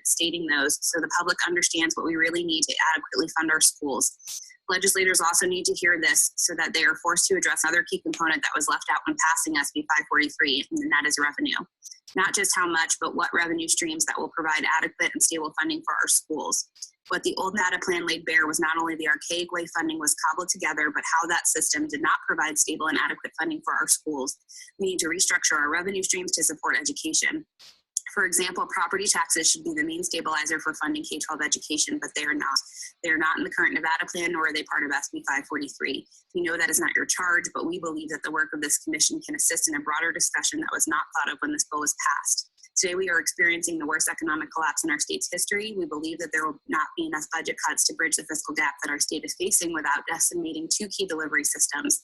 stating those so the public understands what we really need to adequately fund our schools. Legislators also need to hear this so that they are forced to address another key component that was left out when passing SB 543, and that is revenue. Not just how much, but what revenue streams that will provide adequate and stable funding for our schools. What the old Nevada plan laid bare was not only the archaic way funding was cobbled together, but how that system did not provide stable and adequate funding for our schools. We need to restructure our revenue streams to support education. For example, property taxes should be the main stabilizer for funding K-12 education, but they are not. They are not in the current Nevada plan, nor are they part of SB 543. We know that is not your charge, but we believe that the work of this commission can assist in a broader discussion that was not thought of when this bill was passed. Today, we are experiencing the worst economic collapse in our state's history. We believe that there will not be enough budget cuts to bridge the fiscal gap that our state is facing without decimating two key delivery systems,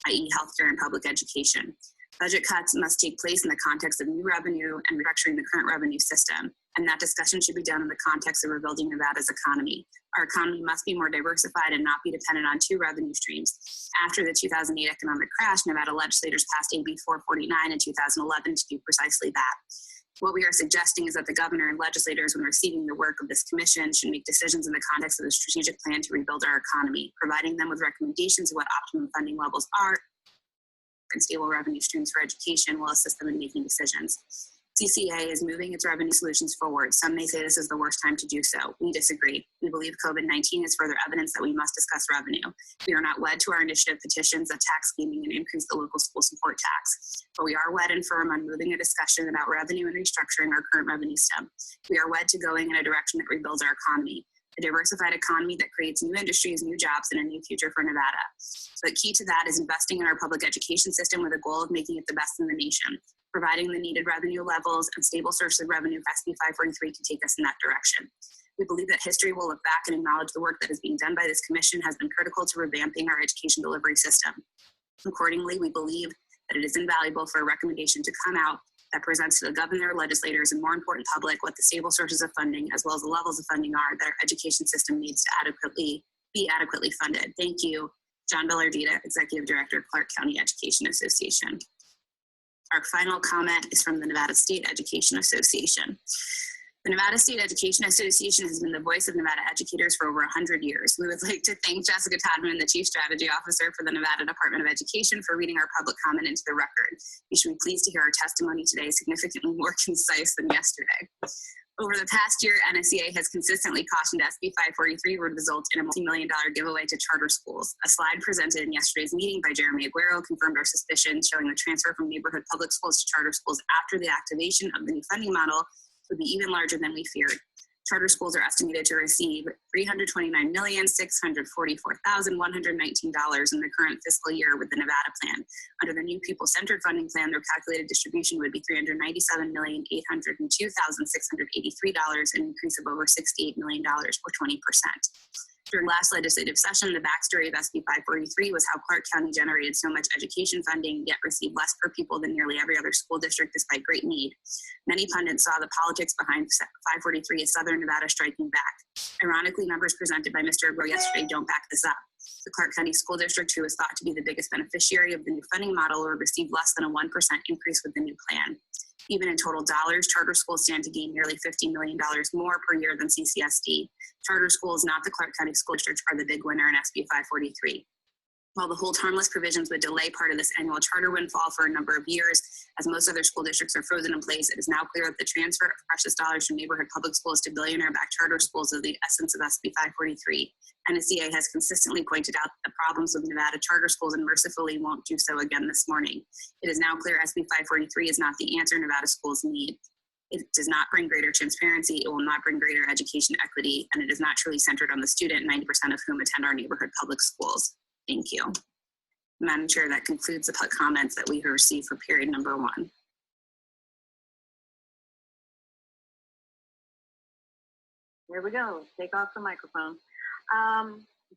i.e. healthcare and public education. Budget cuts must take place in the context of new revenue and restructuring the current revenue system, and that discussion should be done in the context of rebuilding Nevada's economy. Our economy must be more diversified and not be dependent on two revenue streams. After the 2008 economic crash, Nevada legislators passed AB 449 in 2011 to do precisely that. What we are suggesting is that the governor and legislators, when receiving the work of this commission, should make decisions in the context of a strategic plan to rebuild our economy, providing them with recommendations of what optimum funding levels are and stable revenue streams for education will assist them in making decisions. CCA is moving its revenue solutions forward. Some may say this is the worst time to do so. We disagree. We believe COVID-19 is further evidence that we must discuss revenue. We are not wed to our initiative petitions of tax scheming and increase the local school support tax, but we are wed and firm on moving a discussion about revenue and restructuring our current revenue stem. We are wed to going in a direction that rebuilds our economy, a diversified economy that creates new industries, new jobs, and a new future for Nevada. But key to that is investing in our public education system with a goal of making it the best in the nation. Providing the needed revenue levels and stable sources of revenue for SB 543 can take us in that direction. We believe that history will look back and acknowledge the work that is being done by this commission has been critical to revamping our education delivery system. Accordingly, we believe that it is invaluable for a recommendation to come out that presents to the governor, legislators, and more important public what the stable sources of funding as well as the levels of funding are that our education system needs to be adequately funded. Thank you. John Bellardita, Executive Director, Clark County Education Association. Our final comment is from the Nevada State Education Association. The Nevada State Education Association has been the voice of Nevada educators for over 100 years. We would like to thank Jessica Todman, the Chief Strategy Officer for the Nevada Department of Education, for reading our public comment into the record. You should be pleased to hear our testimony today significantly more concise than yesterday. Over the past year, NSEA has consistently cautioned SB 543 would result in a multi-million-dollar giveaway to charter schools. A slide presented in yesterday's meeting by Jeremy Agero confirmed our suspicion, showing the transfer from neighborhood public schools to charter schools after the activation of the new funding model would be even larger than we feared. Charter schools are estimated to receive $329,644,119 in the current fiscal year with the Nevada plan. Under the new pupil-centered funding plan, their calculated distribution would be $397,802,683, an increase of over $68 million, or 20%. During last legislative session, the backstory of SB 543 was how Clark County generated so much education funding, yet received less per pupil than nearly every other school district despite great need. Many pundits saw the politics behind 543 as Southern Nevada striking back. Ironically, numbers presented by Mr. Agro yesterday don't back this up. The Clark County School District, who is thought to be the biggest beneficiary of the new funding model, will receive less than a 1% increase with the new plan. Even in total dollars, charter schools stand to gain nearly $50 million more per year than CCSD. Charter schools, not the Clark County School District, are the big winner in SB 543. While the hold harmless provisions would delay part of this annual charter windfall for a number of years, as most other school districts are frozen in place, it is now clear that the transfer of precious dollars from neighborhood public schools to billionaire-backed charter schools is the essence of SB 543. NSEA has consistently pointed out the problems with Nevada charter schools and mercifully won't do so again this morning. It is now clear SB 543 is not the answer Nevada schools need. It does not bring greater transparency, it will not bring greater education equity, and it is not truly centered on the student, 90% of whom attend our neighborhood public schools. Thank you. Madam Chair, that concludes the public comments that we have received for period number 1. There we go. Take off the microphone.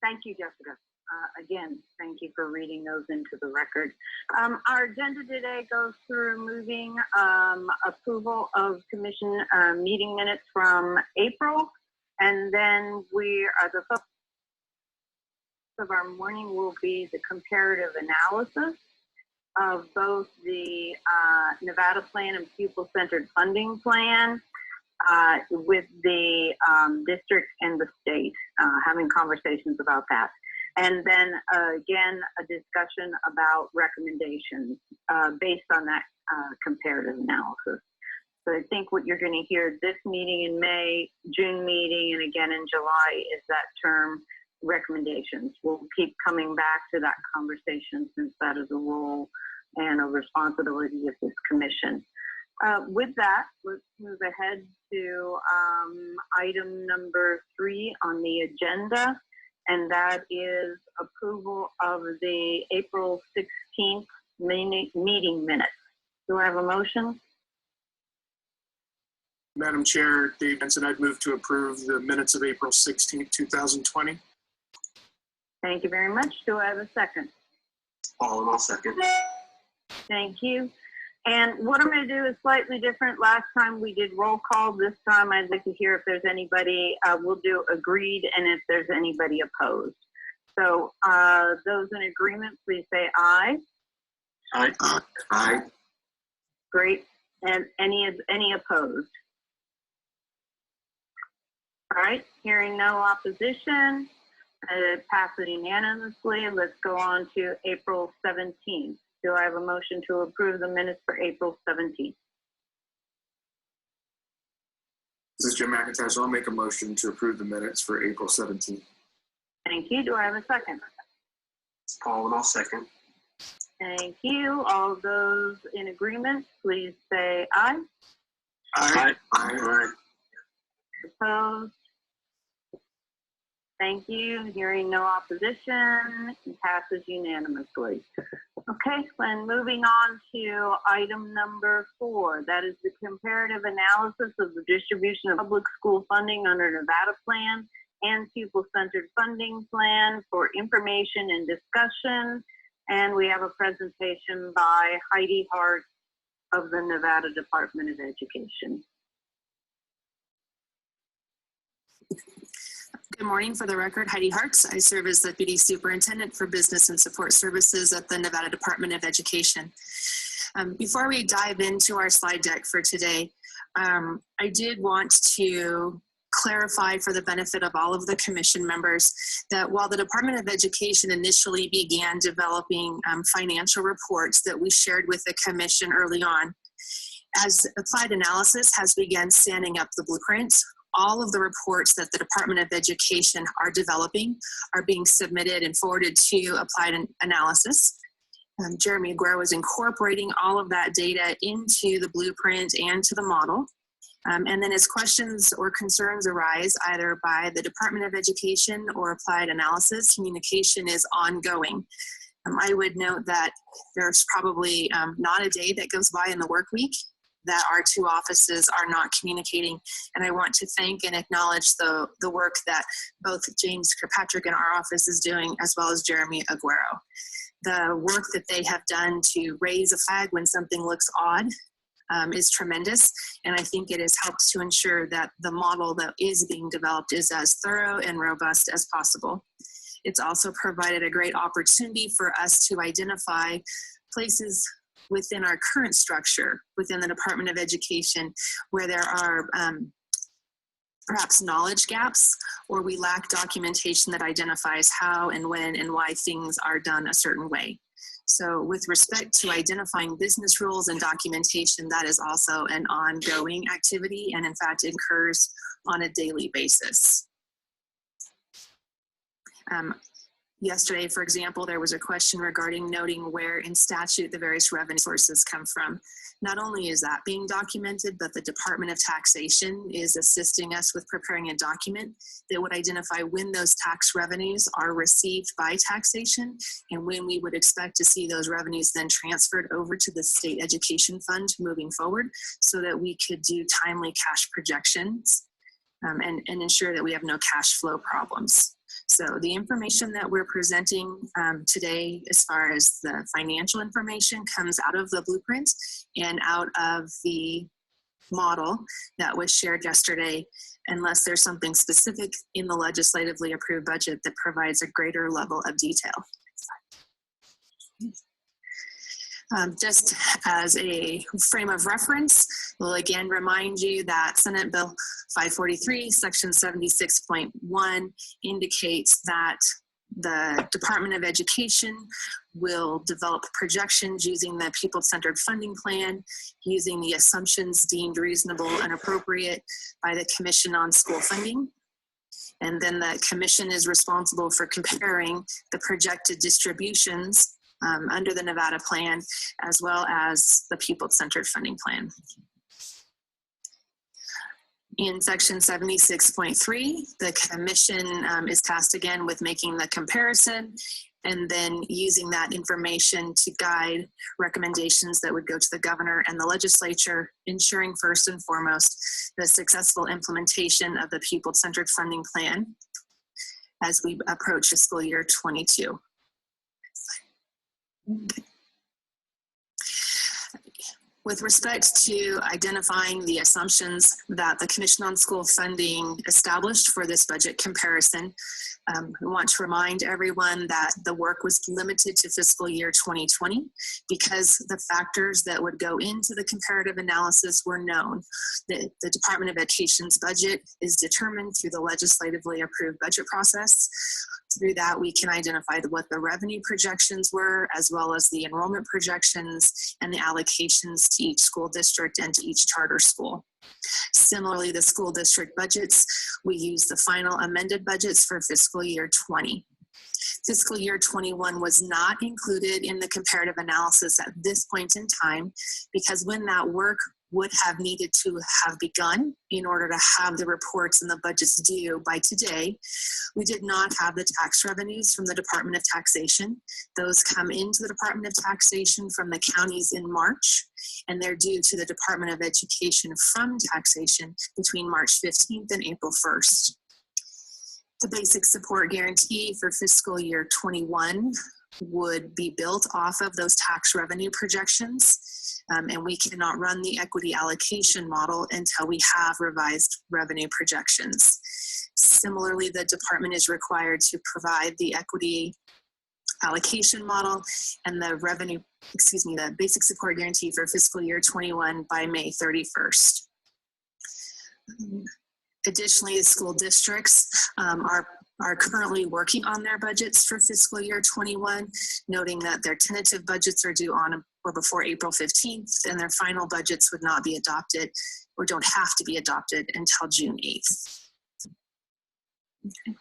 Thank you, Jessica. Again, thank you for reading those into the record. Our agenda today goes through moving approval of commission meeting minutes from April, and then the focus of our morning will be the comparative analysis of both the Nevada plan and pupil-centered funding plan. with the district and the state, having conversations about that. And then again, a discussion about recommendations based on that comparative analysis. So I think what you're going to hear this meeting in May, June meeting, and again in July is that term recommendations. We'll keep coming back to that conversation since that is a role and a responsibility of this commission. With that, let's move ahead to item number 3 on the agenda, and that is approval of the April 16th meeting minutes. Do I have a motion? Madam Chair, Dave Benson, I'd move to approve the minutes of April 16th, 2020. Thank you very much. Do I have a second? Paul, and I'll second. Thank you. And what I'm going to do is slightly different. Last time we did roll call. This time I'd like to hear if there's anybody, we'll do agreed, and if there's anybody opposed. So those in agreement, please say aye. Aye. Aye. Great. And any opposed? All right, hearing no opposition, it passes unanimously. Let's go on to April 17th. Do I have a motion to approve the minutes for April 17th? This is Jim McIntyre, so I'll make a motion to approve the minutes for April 17th. Thank you. Do I have a second? Paul, and I'll second. Thank you. All those in agreement, please say aye. Aye. Aye. Aye. Opposed? Thank you. Hearing no opposition, it passes unanimously. Okay, and moving on to item number 4. That is the comparative analysis of the distribution of public school funding under Nevada Plan and Pupil-Centered Funding Plan for information and discussion. And we have a presentation by Heidi Hart of the Nevada Department of Education. Good morning. For the record, Heidi Hartz. I serve as Deputy Superintendent for Business and Support Services at the Nevada Department of Education. Before we dive into our slide deck for today, I did want to clarify for the benefit of all of the commission members that while the Department of Education initially began developing financial reports that we shared with the commission early on, as Applied Analysis has begun standing up the blueprints, all of the reports that the Department of Education are developing are being submitted and forwarded to Applied Analysis. Jeremy Agero is incorporating all of that data into the blueprint and to the model. And then as questions or concerns arise, either by the Department of Education or Applied Analysis, communication is ongoing. I would note that there's probably not a day that goes by in the work week that our two offices are not communicating. And I want to thank and acknowledge the work that both James Kirkpatrick in our office is doing, as well as Jeremy Agero. The work that they have done to raise a flag when something looks odd is tremendous. And I think it has helped to ensure that the model that is being developed is as thorough and robust as possible. It's also provided a great opportunity for us to identify places within our current structure, within the Department of Education, where there are perhaps knowledge gaps, or we lack documentation that identifies how and when and why things are done a certain way. So with respect to identifying business rules and documentation, that is also an ongoing activity and in fact occurs on a daily basis. Yesterday, for example, there was a question regarding noting where in statute the various revenue sources come from. Not only is that being documented, but the Department of Taxation is assisting us with preparing a document that would identify when those tax revenues are received by taxation and when we would expect to see those revenues then transferred over to the State Education Fund moving forward so that we could do timely cash projections and ensure that we have no cash flow problems. So the information that we're presenting today as far as the financial information comes out of the blueprint and out of the model that was shared yesterday, unless there's something specific in the legislatively approved budget that provides a greater level of detail. Just as a frame of reference, we'll again remind you that Senate Bill 543, Section 76.1 indicates that the Department of Education will develop projections using the People-Centered Funding Plan, using the assumptions deemed reasonable and appropriate by the Commission on School Funding. And then the Commission is responsible for comparing the projected distributions under the Nevada plan, as well as the People-Centered Funding Plan. In Section 76.3, the Commission is tasked again with making the comparison and then using that information to guide recommendations that would go to the governor and the legislature, ensuring first and foremost the successful implementation of the People-Centered Funding Plan as we approach fiscal year 22. With respect to identifying the assumptions that the Commission on School Funding established for this budget comparison, we want to remind everyone that the work was limited to fiscal year 2020 because the factors that would go into the comparative analysis were known. The Department of Education's budget is determined through the legislatively approved budget process. Through that, we can identify what the revenue projections were, as well as the enrollment projections and the allocations to each school district and to each charter school. Similarly, the school district budgets, we use the final amended budgets for fiscal year 20. Fiscal year 21 was not included in the comparative analysis at this point in time because when that work would have needed to have begun in order to have the reports and the budgets due by today, we did not have the tax revenues from the Department of Taxation. Those come into the Department of Taxation from the counties in March, and they're due to the Department of Education from taxation between March 15th and April 1st. The basic support guarantee for fiscal year 21 would be built off of those tax revenue projections. And we cannot run the equity allocation model until we have revised revenue projections. Similarly, the department is required to provide the equity allocation model and the the basic support guarantee for fiscal year 21 by May 31st. Additionally, the school districts are currently working on their budgets for fiscal year 21, noting that their tentative budgets are due on or before April 15th, and their final budgets would not be adopted or don't have to be adopted until June 8th. Okay.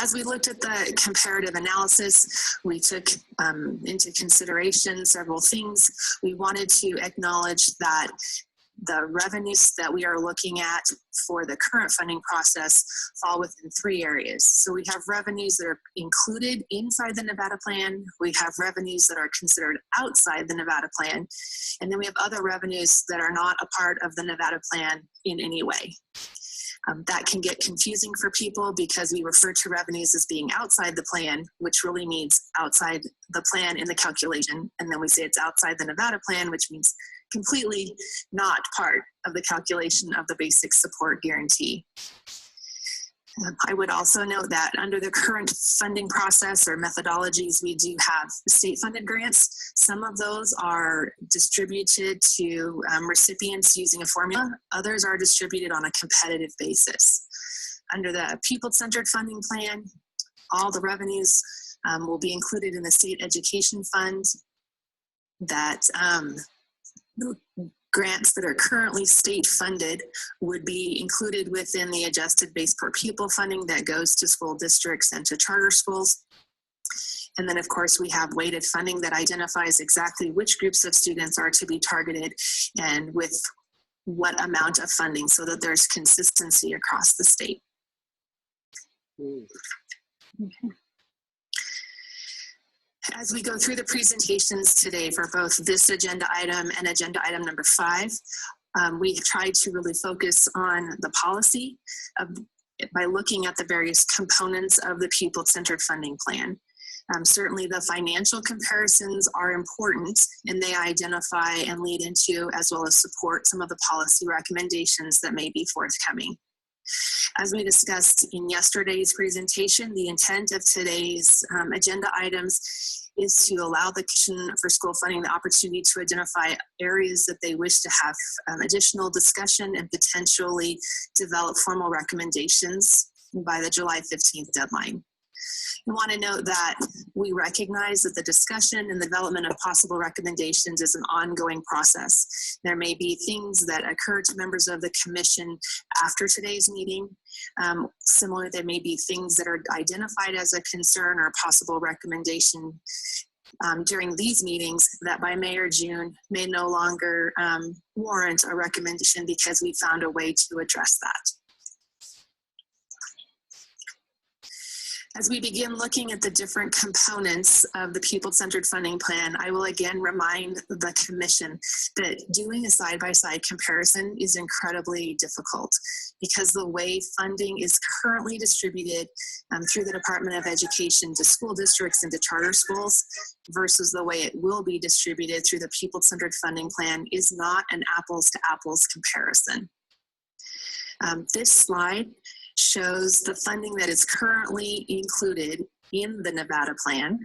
As we looked at the comparative analysis, we took into consideration several things. We wanted to acknowledge that the revenues that we are looking at for the current funding process fall within three areas. So we have revenues that are included inside the Nevada plan, we have revenues that are considered outside the Nevada plan, and then we have other revenues that are not a part of the Nevada plan in any way. That can get confusing for people because we refer to revenues as being outside the plan, which really means outside the plan in the calculation, and then we say it's outside the Nevada plan, which means completely not part of the calculation of the basic support guarantee. I would also note that under the current funding process or methodologies, we do have state-funded grants. Some of those are distributed to recipients using a formula. Others are distributed on a competitive basis. Under the People-Centered Funding Plan, all the revenues will be included in the state education fund. That grants that are currently state funded would be included within the adjusted base per pupil funding that goes to school districts and to charter schools. And then of course we have weighted funding that identifies exactly which groups of students are to be targeted and with what amount of funding so that there's consistency across the state. Okay. As we go through the presentations today for both this agenda item and agenda item number 5, we tried to really focus on the policy by looking at the various components of the People-Centered Funding Plan. Certainly the financial comparisons are important and they identify and lead into as well as support some of the policy recommendations that may be forthcoming. As we discussed in yesterday's presentation, the intent of today's agenda items is to allow the Commission for School Funding the opportunity to identify areas that they wish to have additional discussion and potentially develop formal recommendations by the July 15th deadline. I want to note that we recognize that the discussion and the development of possible recommendations is an ongoing process. There may be things that occur to members of the Commission after today's meeting. Similarly, there may be things that are identified as a concern or a possible recommendation during these meetings that by May or June may no longer warrant a recommendation because we found a way to address that. As we begin looking at the different components of the pupil-centered funding plan, I will again remind the Commission that doing a side-by-side comparison is incredibly difficult because the way funding is currently distributed through the Department of Education to school districts and to charter schools versus the way it will be distributed through the pupil-centered funding plan is not an apples-to-apples comparison. This slide shows the funding that is currently included in the Nevada plan,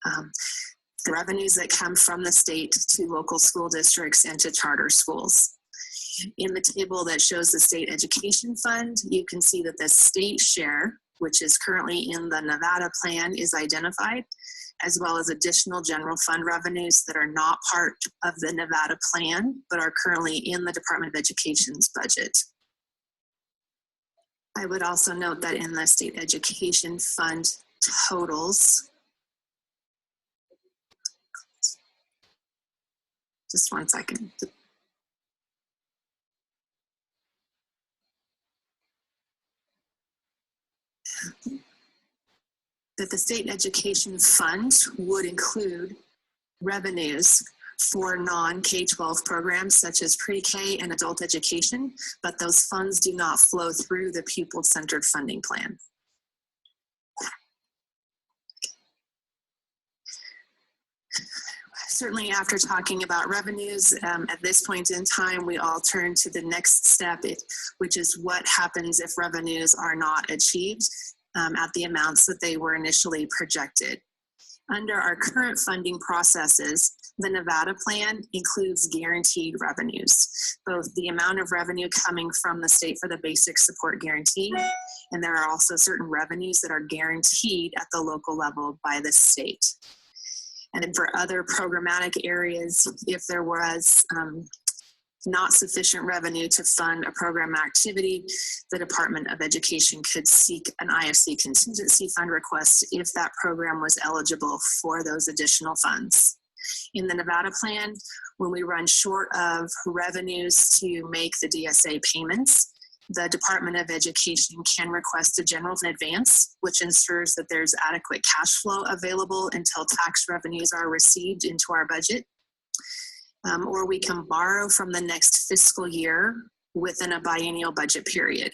the revenues that come from the state to local school districts and to charter schools. In the table that shows the state education fund, you can see that the state share, which is currently in the Nevada plan, is identified, as well as additional general fund revenues that are not part of the Nevada plan, but are currently in the Department of Education's budget. I would also note that in the state education fund totals, just one second. That the state education fund would include revenues for non-K-12 programs such as pre-K and adult education, but those funds do not flow through the pupil-centered funding plan. Certainly after talking about revenues, at this point in time, we all turn to the next step, which is what happens if revenues are not achieved at the amounts that they were initially projected. Under our current funding processes, the Nevada plan includes guaranteed revenues, both the amount of revenue coming from the state for the basic support guarantee, and there are also certain revenues that are guaranteed at the local level by the state. And then for other programmatic areas, if there was not sufficient revenue to fund a program activity, the Department of Education could seek an IFC contingency fund request if that program was eligible for those additional funds. In the Nevada plan, when we run short of revenues to make the DSA payments, the Department of Education can request a general fund advance, which ensures that there's adequate cash flow available until tax revenues are received into our budget. Or we can borrow from the next fiscal year within a biennial budget period.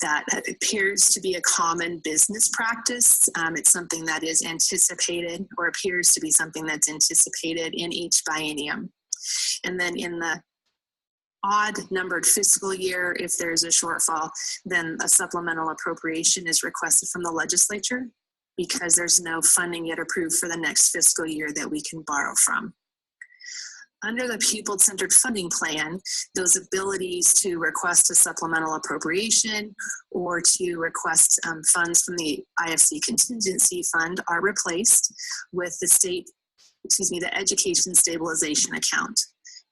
That appears to be a common business practice. It's something that is anticipated, or appears to be something that's anticipated in each biennium. And then in the odd numbered fiscal year, if there's a shortfall, then a supplemental appropriation is requested from the legislature because there's no funding yet approved for the next fiscal year that we can borrow from. Under the pupil-centered funding plan, those abilities to request a supplemental appropriation or to request funds from the IFC contingency fund are replaced with the education stabilization account.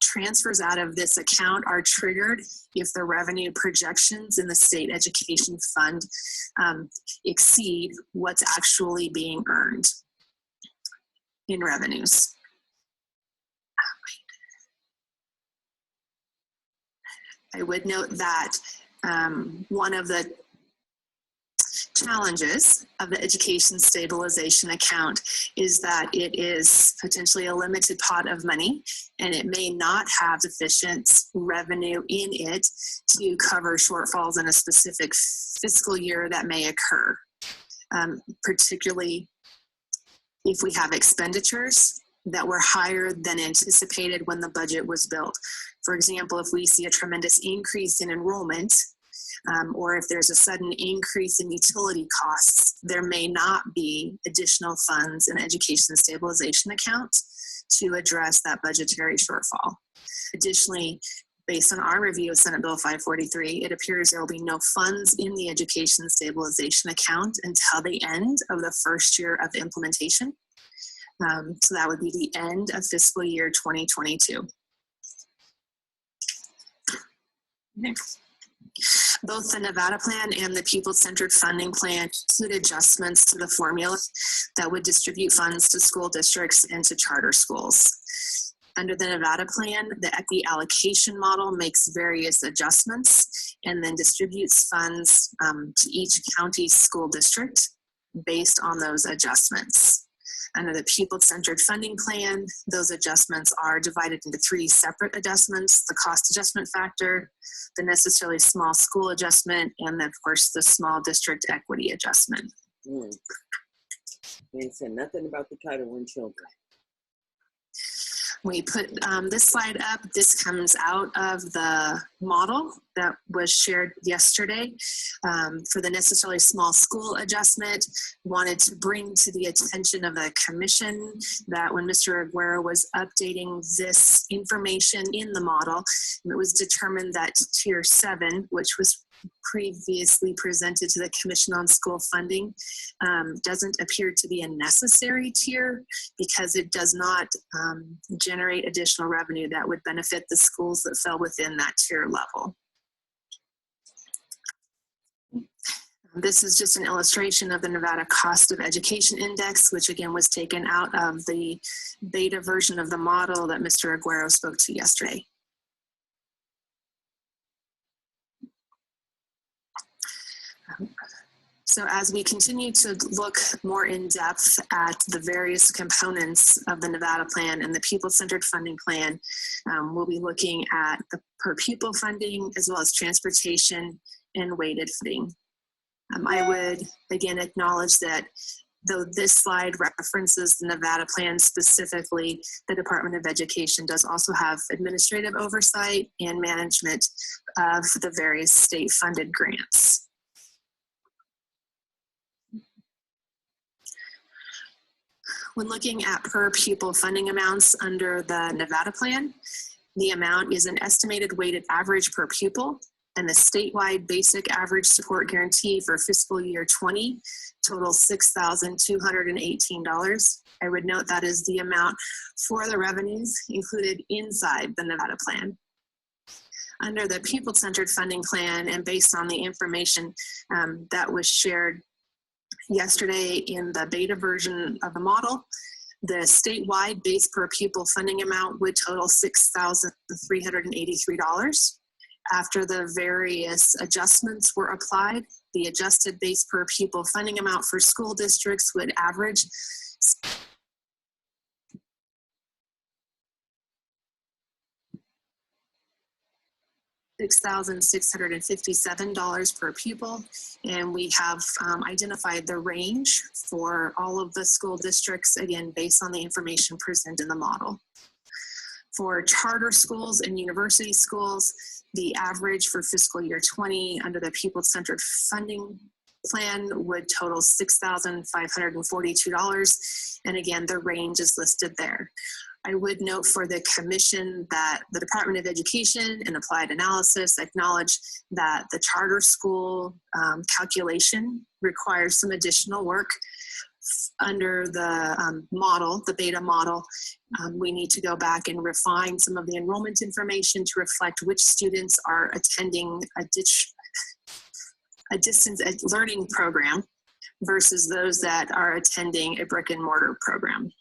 Transfers out of this account are triggered if the revenue projections in the state education fund exceed what's actually being earned in revenues. I would note that one of the challenges of the education stabilization account is that it is potentially a limited pot of money and it may not have sufficient revenue in it to cover shortfalls in a specific fiscal year that may occur, particularly if we have expenditures that were higher than anticipated when the budget was built. For example, if we see a tremendous increase in enrollment, or if there's a sudden increase in utility costs, there may not be additional funds in education stabilization account to address that budgetary shortfall. Additionally, based on our review of Senate Bill 543, it appears there will be no funds in the education stabilization account until the end of the first year of implementation. So that would be the end of fiscal year 2022. Next. Both the Nevada plan and the People-Centered Funding Plan include adjustments to the formula that would distribute funds to school districts and to charter schools. Under the Nevada plan, the equity allocation model makes various adjustments and then distributes funds to each county school district based on those adjustments. Under the People-Centered Funding Plan, those adjustments are divided into 3 separate adjustments: the cost adjustment factor, the necessarily small school adjustment, and of course the small district equity adjustment. They said nothing about the Title I children. We put this slide up. This comes out of the model that was shared yesterday for the necessarily small school adjustment. Wanted to bring to the attention of the commission that when Mr. Agero was updating this information in the model, it was determined that Tier 7, which was previously presented to the Commission on School Funding, doesn't appear to be a necessary tier because it does not generate additional revenue that would benefit the schools that fell within that tier level. This is just an illustration of the Nevada Cost of Education Index, which again was taken out of the beta version of the model that Mr. Agero spoke to yesterday. So as we continue to look more in depth at the various components of the Nevada plan and the People-Centered Funding Plan, we'll be looking at the per pupil funding as well as transportation and weighted funding. I would again acknowledge that though this slide references the Nevada plan specifically, the Department of Education does also have administrative oversight and management of the various state-funded grants. When looking at per pupil funding amounts under the Nevada plan, the amount is an estimated weighted average per pupil, and the statewide basic average support guarantee for fiscal year 20 totals $6,218. I would note that is the amount for the revenues included inside the Nevada plan. Under the People-Centered Funding Plan, and based on the information that was shared yesterday in the beta version of the model, the statewide base per pupil funding amount would total $6,383. After the various adjustments were applied, the adjusted base per pupil funding amount for school districts would average $6,657 per pupil, and we have identified the range for all of the school districts, again, based on the information presented in the model. For charter schools and university schools, the average for fiscal year 20 under the People-Centered Funding Plan would total $6,542, and again, the range is listed there. I would note for the commission that the Department of Education and Applied Analysis acknowledge that the charter school calculation requires some additional work. Under the model, the beta model, we need to go back and refine some of the enrollment information to reflect which students are attending a distance learning program versus those that are attending a brick and mortar program.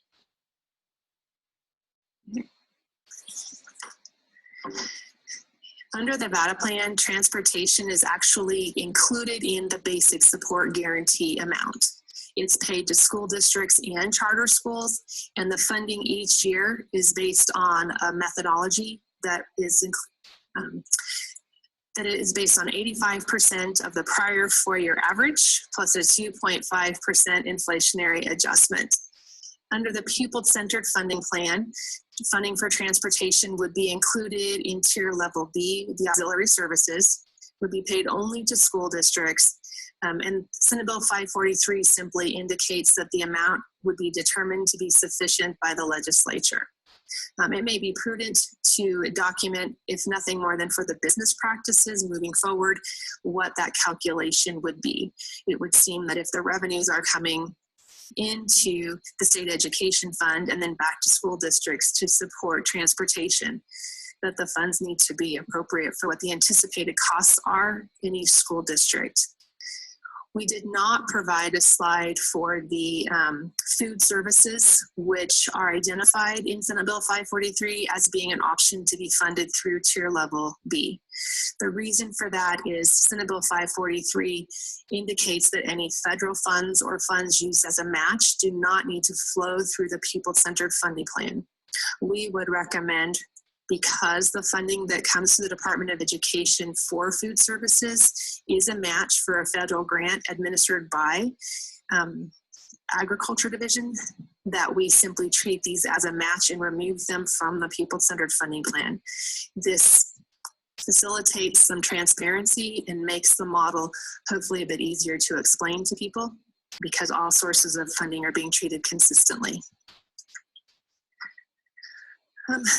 Under the Nevada plan, transportation is actually included in the basic support guarantee amount. It's paid to school districts and charter schools, and the funding each year is based on a methodology that is based on 85% of the prior 4-year average plus a 2.5% inflationary adjustment. Under the Pupil-Centered Funding Plan, funding for transportation would be included in tier level B, the auxiliary services, would be paid only to school districts. And Senate Bill 543 simply indicates that the amount would be determined to be sufficient by the legislature. It may be prudent to document, if nothing more than for the business practices moving forward, what that calculation would be. It would seem that if the revenues are coming into the state education fund and then back to school districts to support transportation, that the funds need to be appropriate for what the anticipated costs are in each school district. We did not provide a slide for the food services, which are identified in Senate Bill 543 as being an option to be funded through tier level B. The reason for that is Senate Bill 543 indicates that any federal funds or funds used as a match do not need to flow through the pupil-centered funding plan. We would recommend, because the funding that comes to the Department of Education for food services is a match for a federal grant administered by Agriculture Division, that we simply treat these as a match and remove them from the pupil-centered funding plan. This facilitates some transparency and makes the model hopefully a bit easier to explain to people, because all sources of funding are being treated consistently.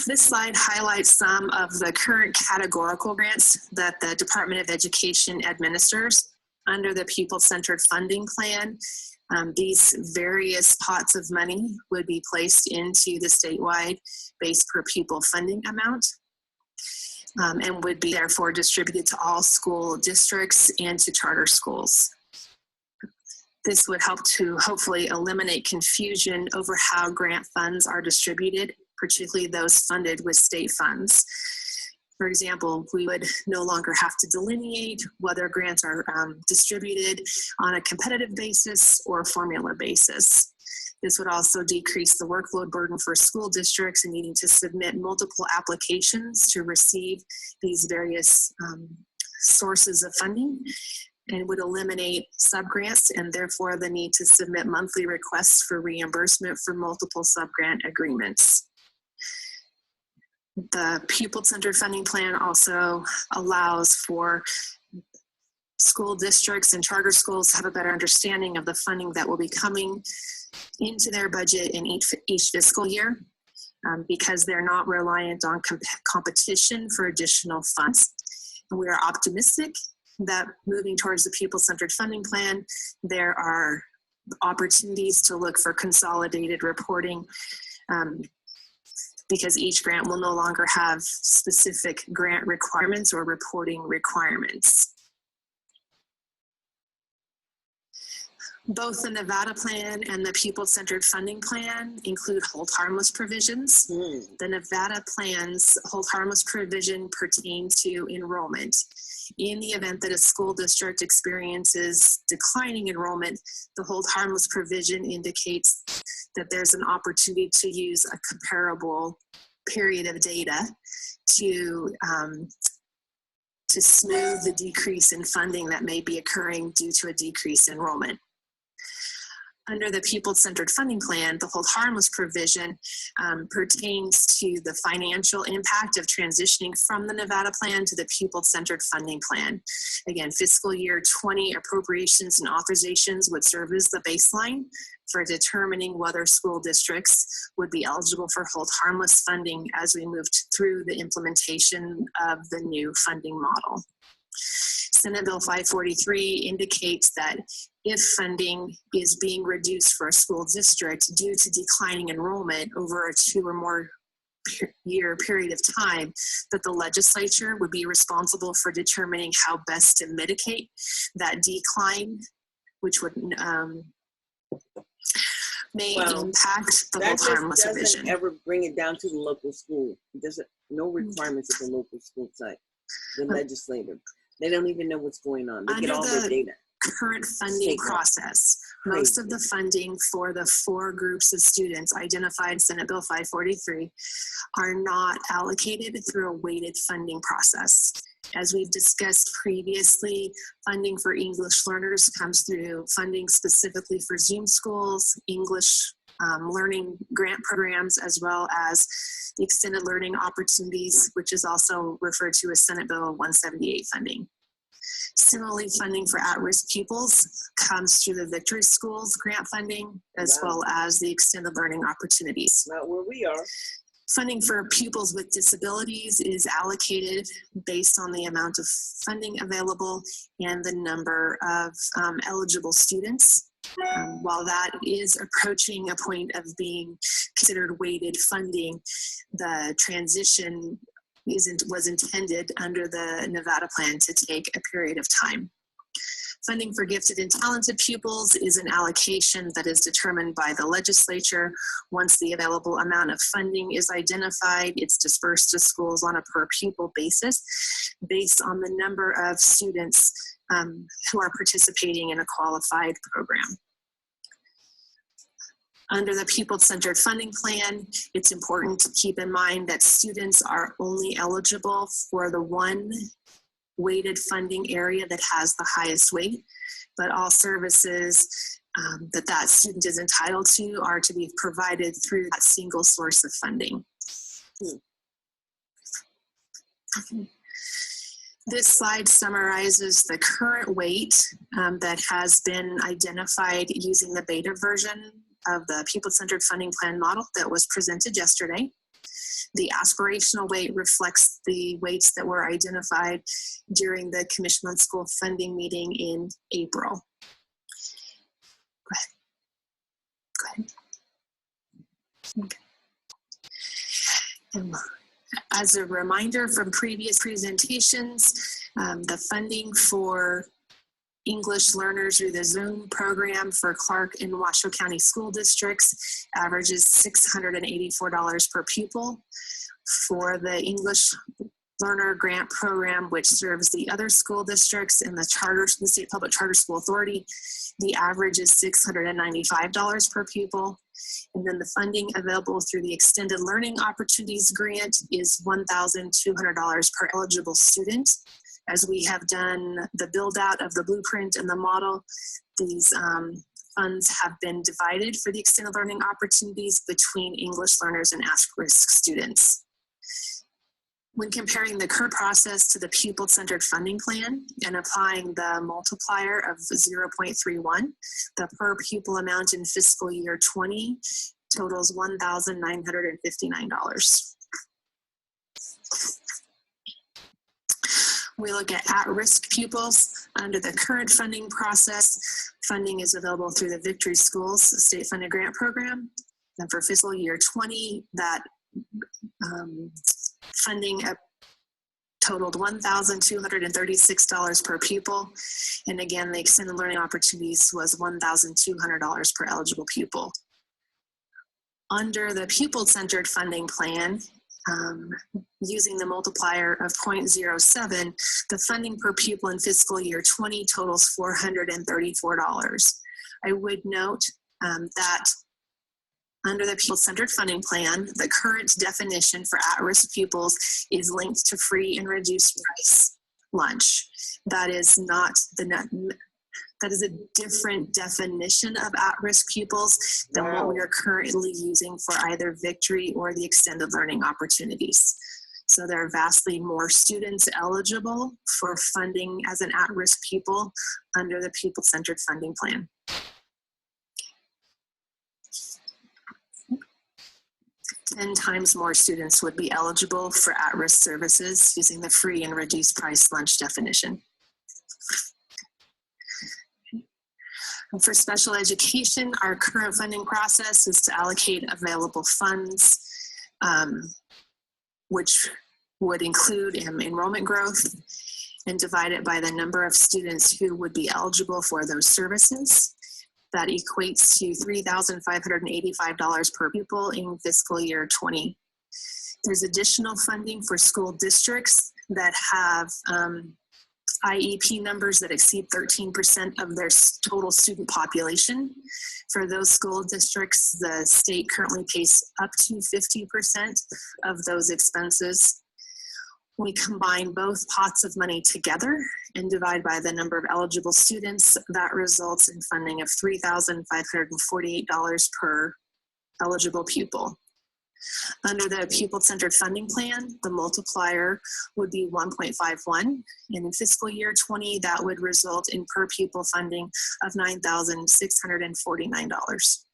This slide highlights some of the current categorical grants that the Department of Education administers under the pupil-centered funding plan. These various pots of money would be placed into the statewide base per pupil funding amount, and would be therefore distributed to all school districts and to charter schools. This would help to hopefully eliminate confusion over how grant funds are distributed, particularly those funded with state funds. For example, we would no longer have to delineate whether grants are distributed on a competitive basis or formula basis. This would also decrease the workload burden for school districts in needing to submit multiple applications to receive these various sources of funding, and would eliminate subgrants and therefore the need to submit monthly requests for reimbursement for multiple subgrant agreements. The pupil-centered funding plan also allows for school districts and charter schools to have a better understanding of the funding that will be coming into their budget in each fiscal year, because they're not reliant on competition for additional funds. And we are optimistic that moving towards the pupil-centered funding plan, there are opportunities to look for consolidated reporting, because each grant will no longer have specific grant requirements or reporting requirements. Both the Nevada plan and the pupil-centered funding plan include hold harmless provisions. The Nevada plan's hold harmless provision pertain to enrollment. In the event that a school district experiences declining enrollment, the hold harmless provision indicates that there's an opportunity to use a comparable period of data to smooth the decrease in funding that may be occurring due to a decrease in enrollment. Under the pupil-centered funding plan, the hold harmless provision pertains to the financial impact of transitioning from the Nevada plan to the pupil-centered funding plan. Again, fiscal year 20 appropriations and authorizations would serve as the baseline for determining whether school districts would be eligible for hold harmless funding as we moved through the implementation of the new funding model. Senate Bill 543 indicates that if funding is being reduced for a school district due to declining enrollment over a 2 or more year period of time, that the legislature would be responsible for determining how best to mitigate that decline, which would may impact the hold harmless provision. That doesn't ever bring it down to the local school. It doesn't, no requirements at the local school site. The legislative, they don't even know what's going on. They get all their data. Current funding process, most of the funding for the 4 groups of students identified in Senate Bill 543 are not allocated through a weighted funding process. As we've discussed previously, funding for English learners comes through funding specifically for Zoom schools, English learning grant programs, as well as the extended learning opportunities, which is also referred to as Senate Bill 178 funding. Similarly, funding for at-risk pupils comes through the Victory Schools grant funding, as well as the extended learning opportunities. Not where we are. Funding for pupils with disabilities is allocated based on the amount of funding available and the number of eligible students. While that is approaching a point of being considered weighted funding, the transition was intended under the Nevada plan to take a period of time. Funding for gifted and talented pupils is an allocation that is determined by the legislature. Once the available amount of funding is identified, it's dispersed to schools on a per pupil basis based on the number of students who are participating in a qualified program. Under the pupil-centered funding plan, it's important to keep in mind that students are only eligible for the one weighted funding area that has the highest weight, but all services that student is entitled to are to be provided through that single source of funding. This slide summarizes the current weight that has been identified using the beta version of the pupil-centered funding plan model that was presented yesterday. The aspirational weight reflects the weights that were identified during the Commission on School Funding meeting in April. Go ahead. Okay. And as a reminder from previous presentations, the funding for English learners through the Zoom program for Clark and Washoe County school districts averages $684 per pupil. For the English learner grant program, which serves the other school districts and the State Public Charter School Authority, the average is $695 per pupil. And then the funding available through the Extended Learning Opportunities Grant is $1,200 per eligible student. As we have done the build out of the blueprint and the model, these funds have been divided for the extended learning opportunities between English learners and at-risk students. When comparing the current process to the pupil-centered funding plan and applying the multiplier of 0.31, the per pupil amount in fiscal year 20 totals $1,959. We look at-risk pupils under the current funding process. Funding is available through the Victory Schools state funded grant program. And for fiscal year 20, that funding totaled $1,236 per pupil. And again, the extended learning opportunities was $1,200 per eligible pupil. Under the pupil-centered funding plan, using the multiplier of 0.07, the funding per pupil in fiscal year 20 totals $434. I would note that under the pupil-centered funding plan, the current definition for at-risk pupils is linked to free and reduced price lunch. That is not that is a different definition of at-risk pupils than what we are currently using for either Victory or the extended learning opportunities. So there are vastly more students eligible for funding as an at-risk pupil under the pupil-centered funding plan. Ten times more students would be eligible for at-risk services using the free and reduced price lunch definition. And for special education, our current funding process is to allocate available funds, which would include enrollment growth, and divide it by the number of students who would be eligible for those services. That equates to $3,585 per pupil in fiscal year 20. There's additional funding for school districts that have IEP numbers that exceed 13% of their total student population. For those school districts, the state currently pays up to 50% of those expenses. We combine both pots of money together and divide by the number of eligible students. That results in funding of $3,548 per eligible pupil. Under the pupil-centered funding plan, the multiplier would be 1.51, and in fiscal year 20, that would result in per pupil funding of $9,649.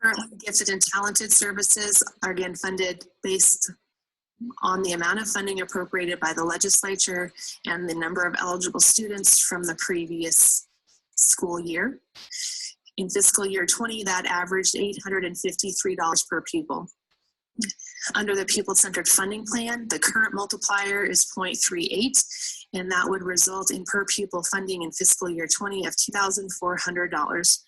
Currently, gifted and talented services are again funded based on the amount of funding appropriated by the legislature and the number of eligible students from the previous school year. In fiscal year 20, that averaged $853 per pupil. Under the pupil-centered funding plan, the current multiplier is 0.38, and that would result in per pupil funding in fiscal year 20 of $2,400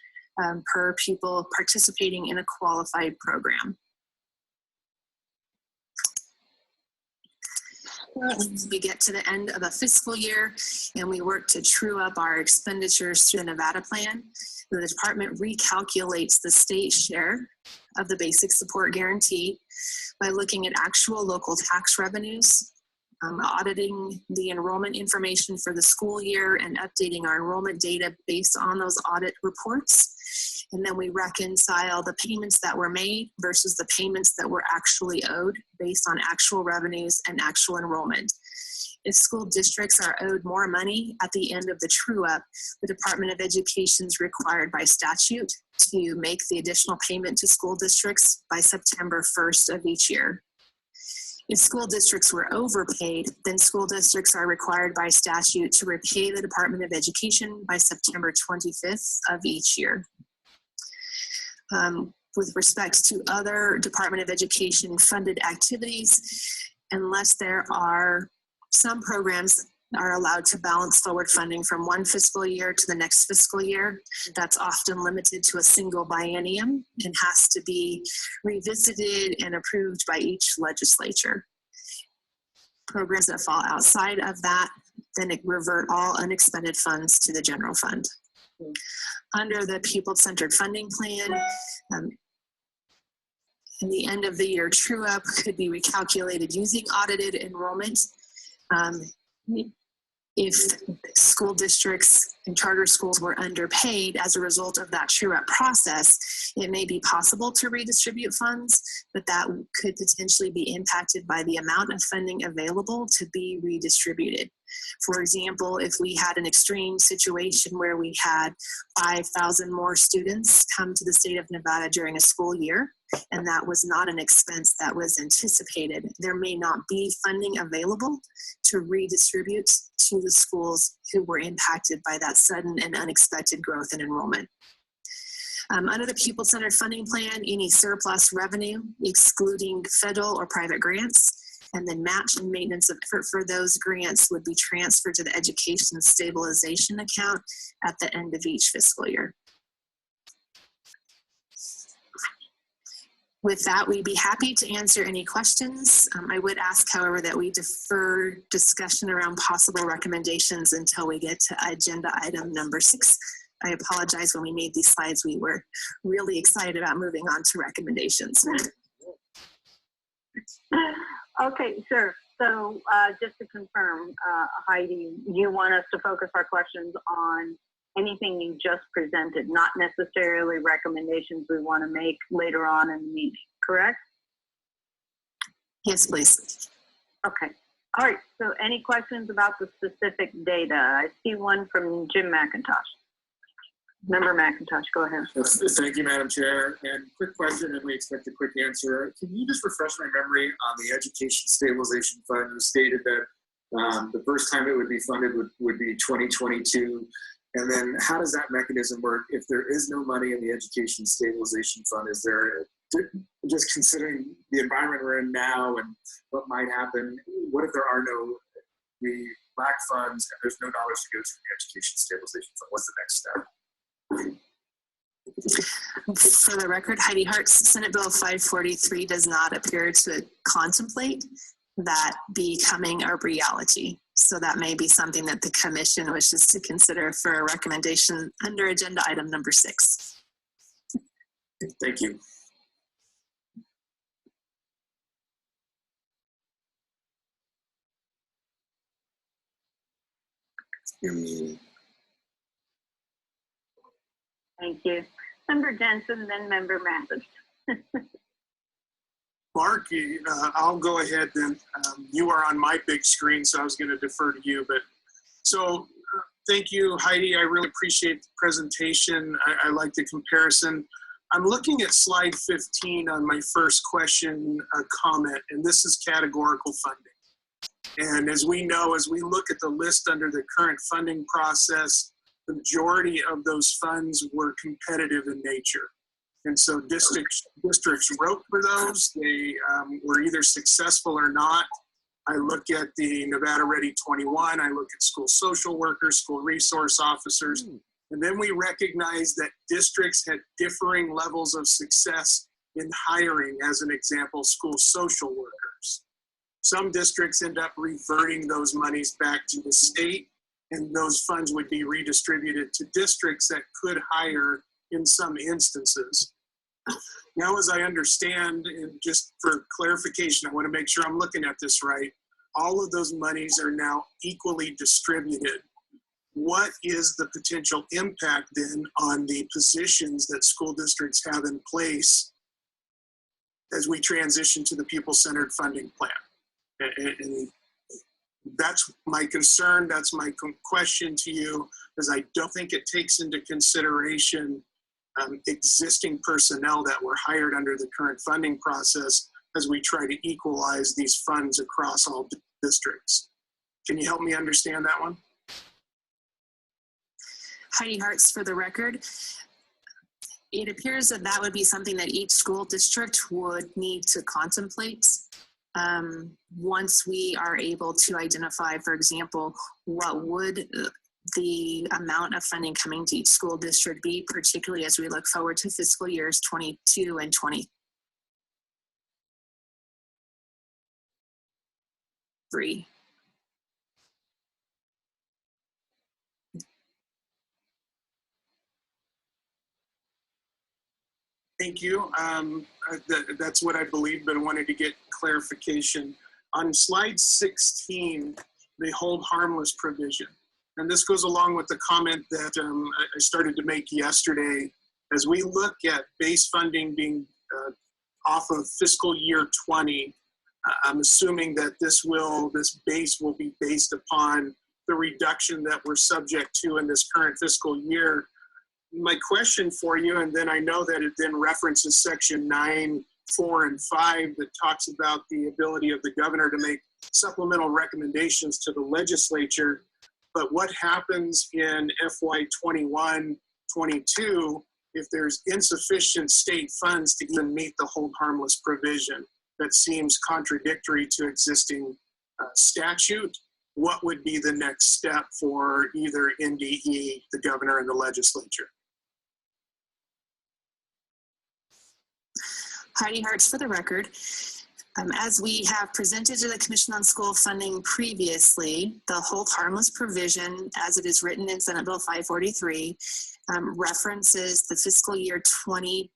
per pupil participating in a qualified program. We get to the end of a fiscal year and we work to true up our expenditures through the Nevada plan. The department recalculates the state share of the basic support guarantee by looking at actual local tax revenues, auditing the enrollment information for the school year and updating our enrollment data based on those audit reports. And then we reconcile the payments that were made versus the payments that were actually owed based on actual revenues and actual enrollment. If school districts are owed more money at the end of the true-up, the Department of Education is required by statute to make the additional payment to school districts by September 1st of each year. If school districts were overpaid, then school districts are required by statute to repay the Department of Education by September 25th of each year. With respect to other Department of Education funded activities, unless there are some programs are allowed to balance forward funding from one fiscal year to the next fiscal year. That's often limited to a single biennium and has to be revisited and approved by each legislature. Programs that fall outside of that, then it revert all unexpended funds to the general fund. Under the pupil-centered funding plan, in the end of the year true-up could be recalculated using audited enrollment. If school districts and charter schools were underpaid as a result of that true-up process, it may be possible to redistribute funds, but that could potentially be impacted by the amount of funding available to be redistributed. For example, if we had an extreme situation where we had 5,000 more students come to the state of Nevada during a school year, and that was not an expense that was anticipated, there may not be funding available to redistribute to the schools who were impacted by that sudden and unexpected growth in enrollment. Under the pupil-centered funding plan, any surplus revenue, excluding federal or private grants, and then match and maintenance of effort for those grants would be transferred to the education stabilization account at the end of each fiscal year. With that, we'd be happy to answer any questions. I would ask, however, that we defer discussion around possible recommendations until we get to agenda item number 6. I apologize, when we made these slides, we were really excited about moving on to recommendations. Okay, sure. So just to confirm, Heidi, you want us to focus our questions on anything you just presented, not necessarily recommendations we want to make later on in the meeting, correct? Yes, please. Okay. All right. So any questions about the specific data? I see one from Jim McIntosh. Member McIntosh, go ahead. Yes, thank you, Madam Chair. And quick question, and we expect a quick answer. Can you just refresh my memory on the Education Stabilization Fund? You stated that the first time it would be funded would be 2022. And then how does that mechanism work? If there is no money in the Education Stabilization Fund, is there, just considering the environment we're in now and what might happen, what if there are no, we lack funds and there's no dollars to go to the Education Stabilization Fund? What's the next step? For the record, Heidi Hart's Senate Bill 543 does not appear to contemplate that becoming a reality. So that may be something that the commission wishes to consider for a recommendation under agenda item number 6. Thank you. Thank you. Member Jensen, then Member Mathis. Mark, I'll go ahead then. You are on my big screen, so I was going to defer to you. But so thank you, Heidi. I really appreciate the presentation. I like the comparison. I'm looking at slide 15 on my first question comment, and this is categorical funding. And as we know, as we look at the list under the current funding process, the majority of those funds were competitive in nature. And so districts wrote for those. They were either successful or not. I look at the Nevada Ready 21, I look at school social workers, school resource officers, and then we recognize that districts had differing levels of success in hiring, as an example, school social workers. Some districts end up reverting those monies back to the state, and those funds would be redistributed to districts that could hire in some instances. Now, as I understand, and just for clarification, I want to make sure I'm looking at this right, all of those monies are now equally distributed. What is the potential impact then on the positions that school districts have in place as we transition to the pupil-centered funding plan? And that's my concern, that's my question to you, is I don't think it takes into consideration existing personnel that were hired under the current funding process as we try to equalize these funds across all districts. Can you help me understand that one? Heidi Hartz for the record. It appears that that would be something that each school district would need to contemplate once we are able to identify, for example, what would the amount of funding coming to each school district be, particularly as we look forward to fiscal years 22 and 23. Thank you. That's what I believe, but I wanted to get clarification. On slide 16, the hold harmless provision. And this goes along with the comment that I started to make yesterday. As we look at base funding being off of fiscal year 20, I'm assuming that this base will be based upon the reduction that we're subject to in this current fiscal year. My question for you, and then I know that it then references section 9, 4, and 5 that talks about the ability of the governor to make supplemental recommendations to the legislature. But what happens in FY 21, 22 if there's insufficient state funds to even meet the hold harmless provision that seems contradictory to existing statute? What would be the next step for either NDE, the governor, and the legislature? Heidi Hartz for the record. As we have presented to the Commission on School Funding previously, the hold harmless provision, as it is written in Senate Bill 543, references the fiscal year 20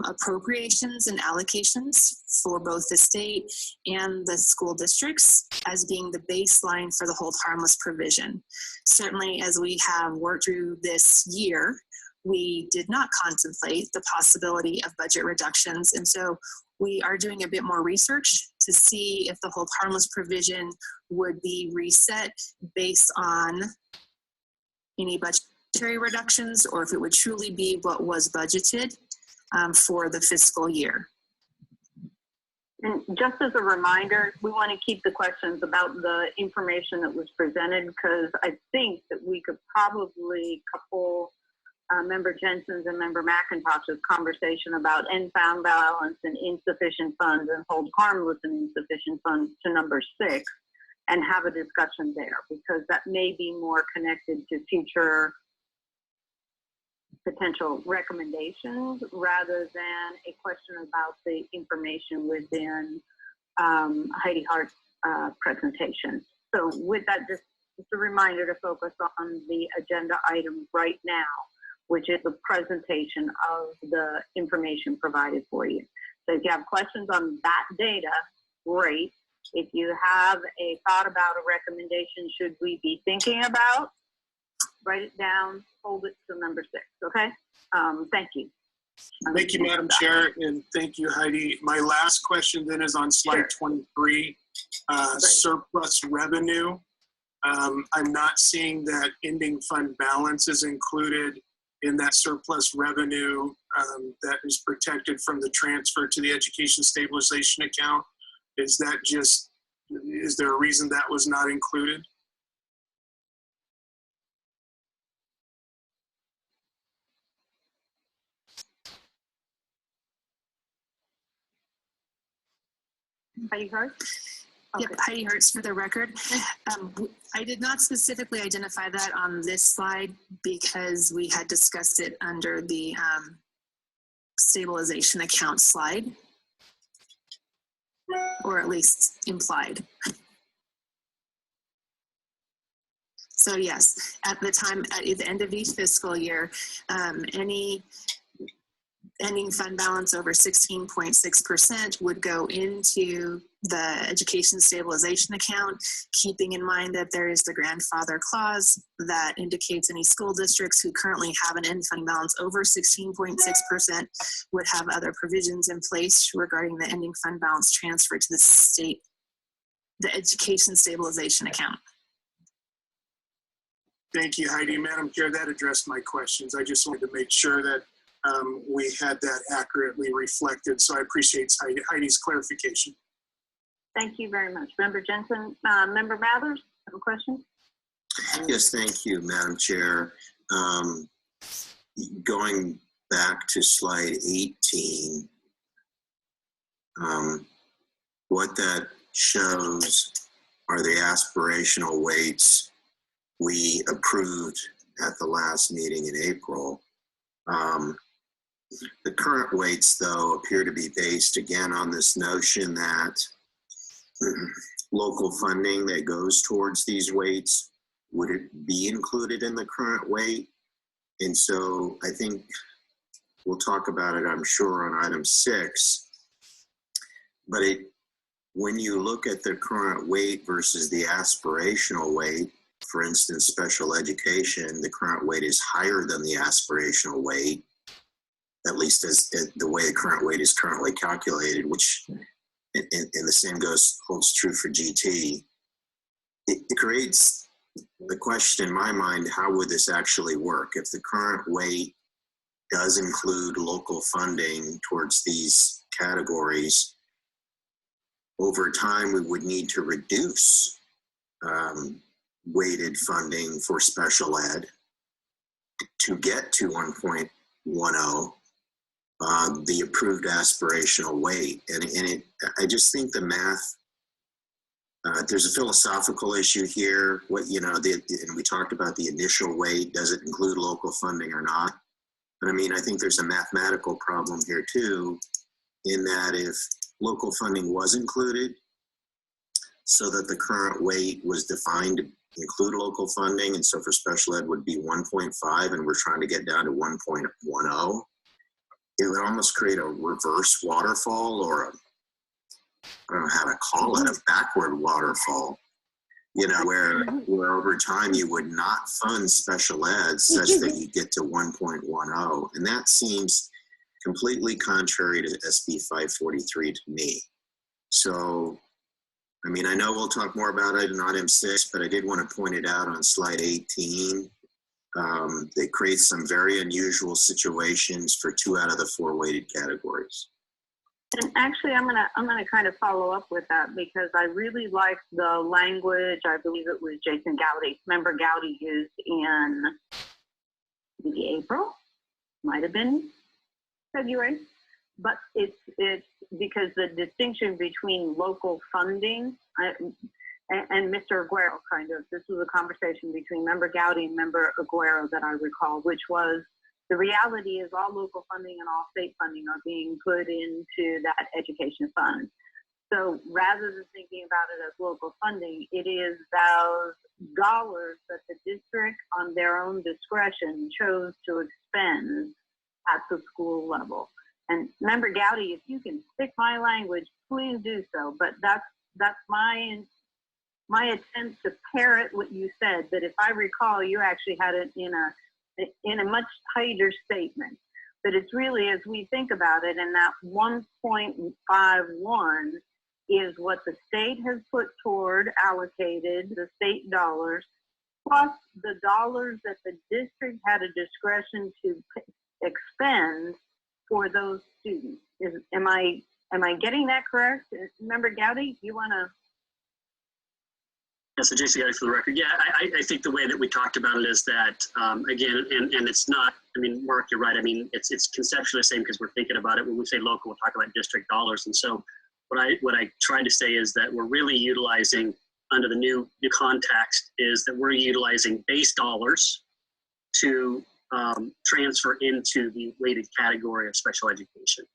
appropriations and allocations for both the state and the school districts as being the baseline for the hold harmless provision. Certainly, as we have worked through this year, we did not contemplate the possibility of budget reductions, and so we are doing a bit more research to see if the hold harmless provision would be reset based on any budgetary reductions, or if it would truly be what was budgeted for the fiscal year. And just as a reminder, we want to keep the questions about the information that was presented, because I think that we could probably couple Member Jensen's and Member McIntosh's conversation about end-found balance and insufficient funds and hold harmless and insufficient funds to number 6 and have a discussion there, because that may be more connected to future potential recommendations rather than a question about the information within Heidi Hart's presentation. So with that, just a reminder to focus on the agenda item right now, which is the presentation of the information provided for you. So if you have questions on that data, great. If you have a thought about a recommendation should we be thinking about, write it down, hold it to number 6, okay? Thank you. Thank you, Madam Chair, and thank you, Heidi. My last question then is on slide 23, surplus revenue. I'm not seeing that ending fund balance is included in that surplus revenue that is protected from the transfer to the education stabilization account. Is there a reason that was not included? Heidi Hertz? Yep, Heidi Hertz for the record. I did not specifically identify that on this slide because we had discussed it under the stabilization account slide, or at least implied. So yes, at the time, at the end of each fiscal year, any ending fund balance over 16.6% would go into the education stabilization account, keeping in mind that there is the grandfather clause that indicates any school districts who currently have an end fund balance over 16.6% would have other provisions in place regarding the ending fund balance transfer to the state, the education stabilization account. Thank you, Heidi. Madam Chair, that addressed my questions. I just wanted to make sure that we had that accurately reflected. So I appreciate Heidi's clarification. Thank you very much. Member Jensen, Member Mathers, have a question? Yes, thank you, Madam Chair. Going back to slide 18, what that shows are the aspirational weights we approved at the last meeting in April. The current weights, though, appear to be based again on this notion that local funding that goes towards these weights would it be included in the current weight. And so I think we'll talk about it, I'm sure, on item 6. But when you look at the current weight versus the aspirational weight, for instance, special education, the current weight is higher than the aspirational weight, at least as the way the current weight is currently calculated, which and the same holds true for GT. It creates the question in my mind, how would this actually work? If the current weight does include local funding towards these categories, over time we would need to reduce weighted funding for special ed to get to 1.10. The approved aspirational weight. I just think the math, there's a philosophical issue here. And we talked about the initial weight, does it include local funding or not? But I think there's a mathematical problem here too, in that if local funding was included, so that the current weight was defined to include local funding, and so for special ed would be 1.5, and we're trying to get down to 1.10, it would almost create a reverse waterfall, or I don't know how to call it, a backward waterfall, where over time you would not fund special ed such that you get to 1.10. And that seems completely contrary to SB 543 to me. So, I know we'll talk more about it in item 6, but I did want to point it out on slide 18. It creates some very unusual situations for 2 out of the 4 weighted categories. And actually, I'm gonna kind of follow up with that, because I really like the language. I believe it was Jason Gowdy, Member Gowdy, used in maybe April, might have been February, but it's because the distinction between local funding and Mr. Agero, this was a conversation between Member Gowdy and Member Agero that I recall, which was, the reality is all local funding and all state funding are being put into that education fund. So rather than thinking about it as local funding, it is those dollars that the district on their own discretion chose to expend at the school level. And Member Gowdy, if you can stick my language, please do so. But that's my attempt to parrot what you said. But if I recall, you actually had it in a in a much tighter statement. But it's really, as we think about it, and that 1.51 is what the state has put toward allocated, the state dollars, plus the dollars that the district had a discretion to expend for those students. Am I getting that correct? Remember, Gowdy, you want to? Yeah, so Jason got it for the record. Yeah, I think the way that we talked about it is that, again, and it's not, I mean, Mark, you're right. I mean, it's conceptually the same because we're thinking about it. When we say local, we'll talk about district dollars. And so what I tried to say is that we're really utilizing, under the new context, is that we're utilizing base dollars to transfer into the weighted category of special education.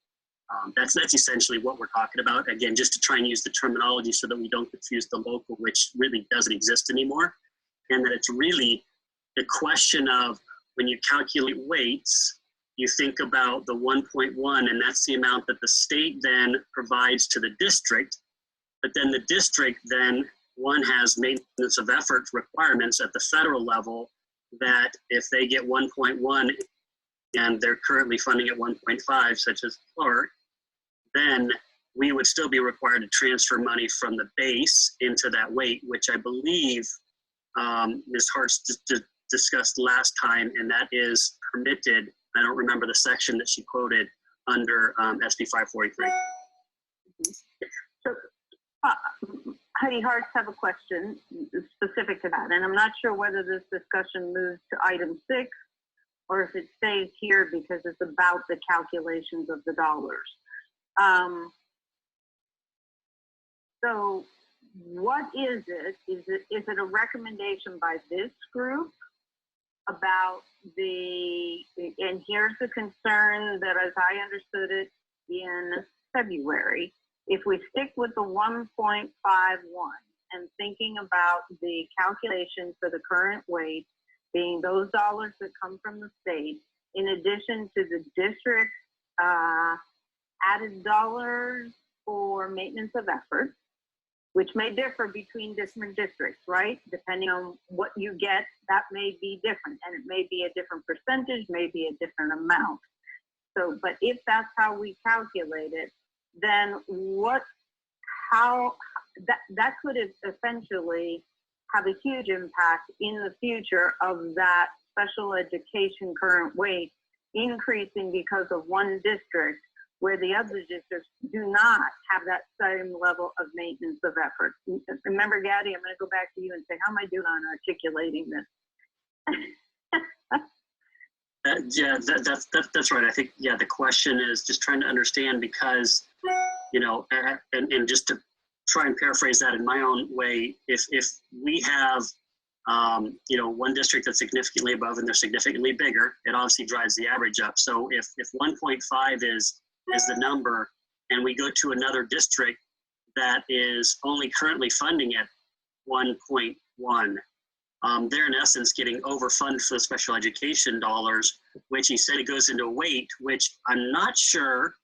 That's essentially what we're talking about. Again, just to try and use the terminology so that we don't confuse the local, which really doesn't exist anymore. And that it's really the question of, when you calculate weights, you think about the 1.1, and that's the amount that the state then provides to the district. But then the district then, one, has maintenance of effort requirements at the federal level, that if they get 1.1 and they're currently funding at 1.5, such as Clark, then we would still be required to transfer money from the base into that weight, which I believe Ms. Hartz discussed last time, and that is permitted. I don't remember the section that she quoted under SB 543. So, Heidi Hartz have a question specific to that, and I'm not sure whether this discussion moves to item 6 or if it stays here because it's about the calculations of the dollars. So what is it? Is it a recommendation by this group about and here's the concern that, as I understood it in February, if we stick with the 1.51 and thinking about the calculation for the current weight being those dollars that come from the state, in addition to the district added dollars for maintenance of effort, which may differ between different districts, right? Depending on what you get, that may be different, and it may be a different percentage, may be a different amount. So, but if that's how we calculate it, then that could essentially have a huge impact in the future of that special education current weight increasing because of one district where the other districts do not have that same level of maintenance of effort. Remember, Gowdy, I'm going to go back to you and say, how am I doing on articulating this? Yeah, that's right. I think, yeah, the question is just trying to understand because, you know, and just to try and paraphrase that in my own way, if we have, you know, one district that's significantly above and they're significantly bigger, it obviously drives the average up. So if 1.5 is the number, and we go to another district that is only currently funding at 1.1, they're in essence getting overfunded for the special education dollars, which he said it goes into weight, which I'm not sure,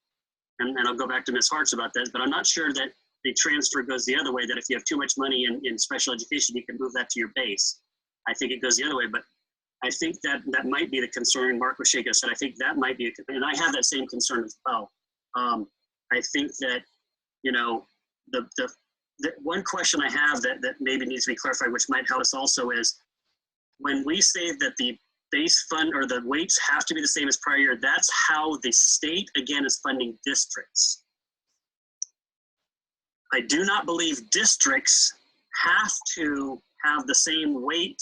and I'll go back to Ms. Hartz about that, but I'm not sure that the transfer goes the other way, that if you have too much money in special education, you can move that to your base. I think it goes the other way, but I think that might be the concern. Mark Washega said, I think that might be, and I have that same concern as well. I think that, you know, the one question I have that maybe needs to be clarified, which might help us also, is when we say that the base fund or the weights have to be the same as prior year, that's how the state, again, is funding districts. I do not believe districts have to have the same weight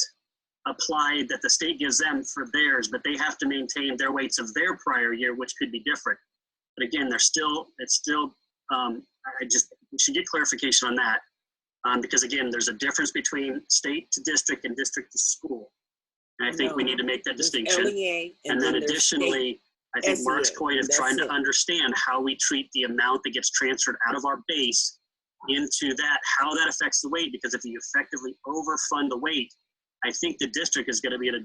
applied that the state gives them for theirs, but they have to maintain their weights of their prior year, which could be different. But again, we should get clarification on that, because again, there's a difference between state to district and district to school. And I think we need to make that distinction. LEA, and then additionally, I think SEA, Mark's point of trying to it. understand how we treat the amount that gets transferred out of our base into that, how that affects the weight, because if you effectively overfund the weight, I think the district is going to be at a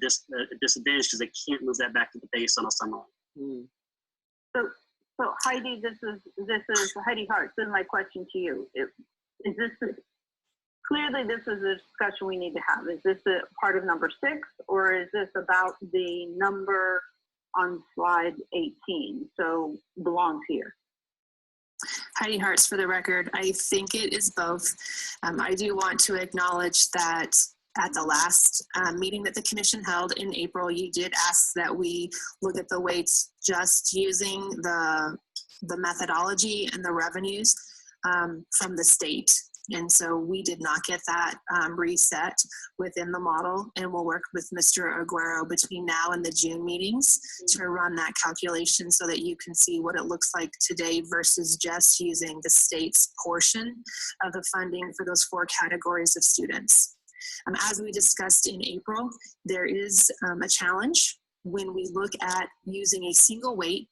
disadvantage because they can't move that back to the base on a summer. So Heidi, this is Heidi Hart. This is my question to you. Is this clearly this is a discussion we need to have. Is this a part of number 6, or is this about the number on slide 18? So belongs here. Heidi Hartz, for the record, I think it is both. I do want to acknowledge that at the last meeting that the commission held in April, you did ask that we look at the weights just using the methodology and the revenues from the state. And so we did not get that reset within the model, and we'll work with Mr. Agero between now and the June meetings to run that calculation so that you can see what it looks like today versus just using the state's portion of the funding for those 4 categories of students. As we discussed in April, there is a challenge when we look at using a single weight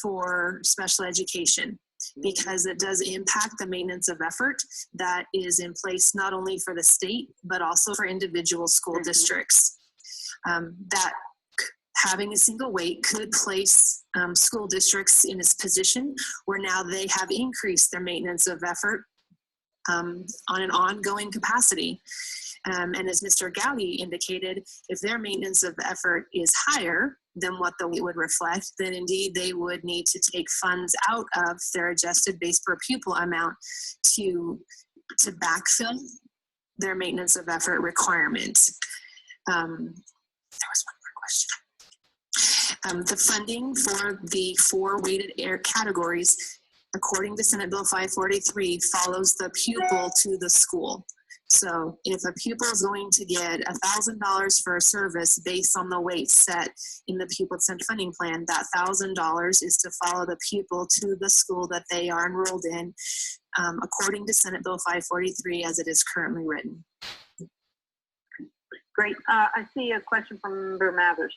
for special education, because it does impact the maintenance of effort that is in place not only for the state, but also for individual school districts. That having a single weight could place school districts in this position where now they have increased their maintenance of effort on an ongoing capacity. And as Mr. Gowdy indicated, if their maintenance of effort is higher than what the weight would reflect, then indeed they would need to take funds out of their adjusted base per pupil amount to backfill their maintenance of effort requirement. There was one more question. The funding for the 4 weighted categories, according to Senate Bill 543, follows the pupil to the school. So if a pupil is going to get $1,000 for a service based on the weight set in the pupil cent funding plan, that $1,000 is to follow the pupil to the school that they are enrolled in, according to Senate Bill 543 as it is currently written. Great. I see a question from Member Mathers.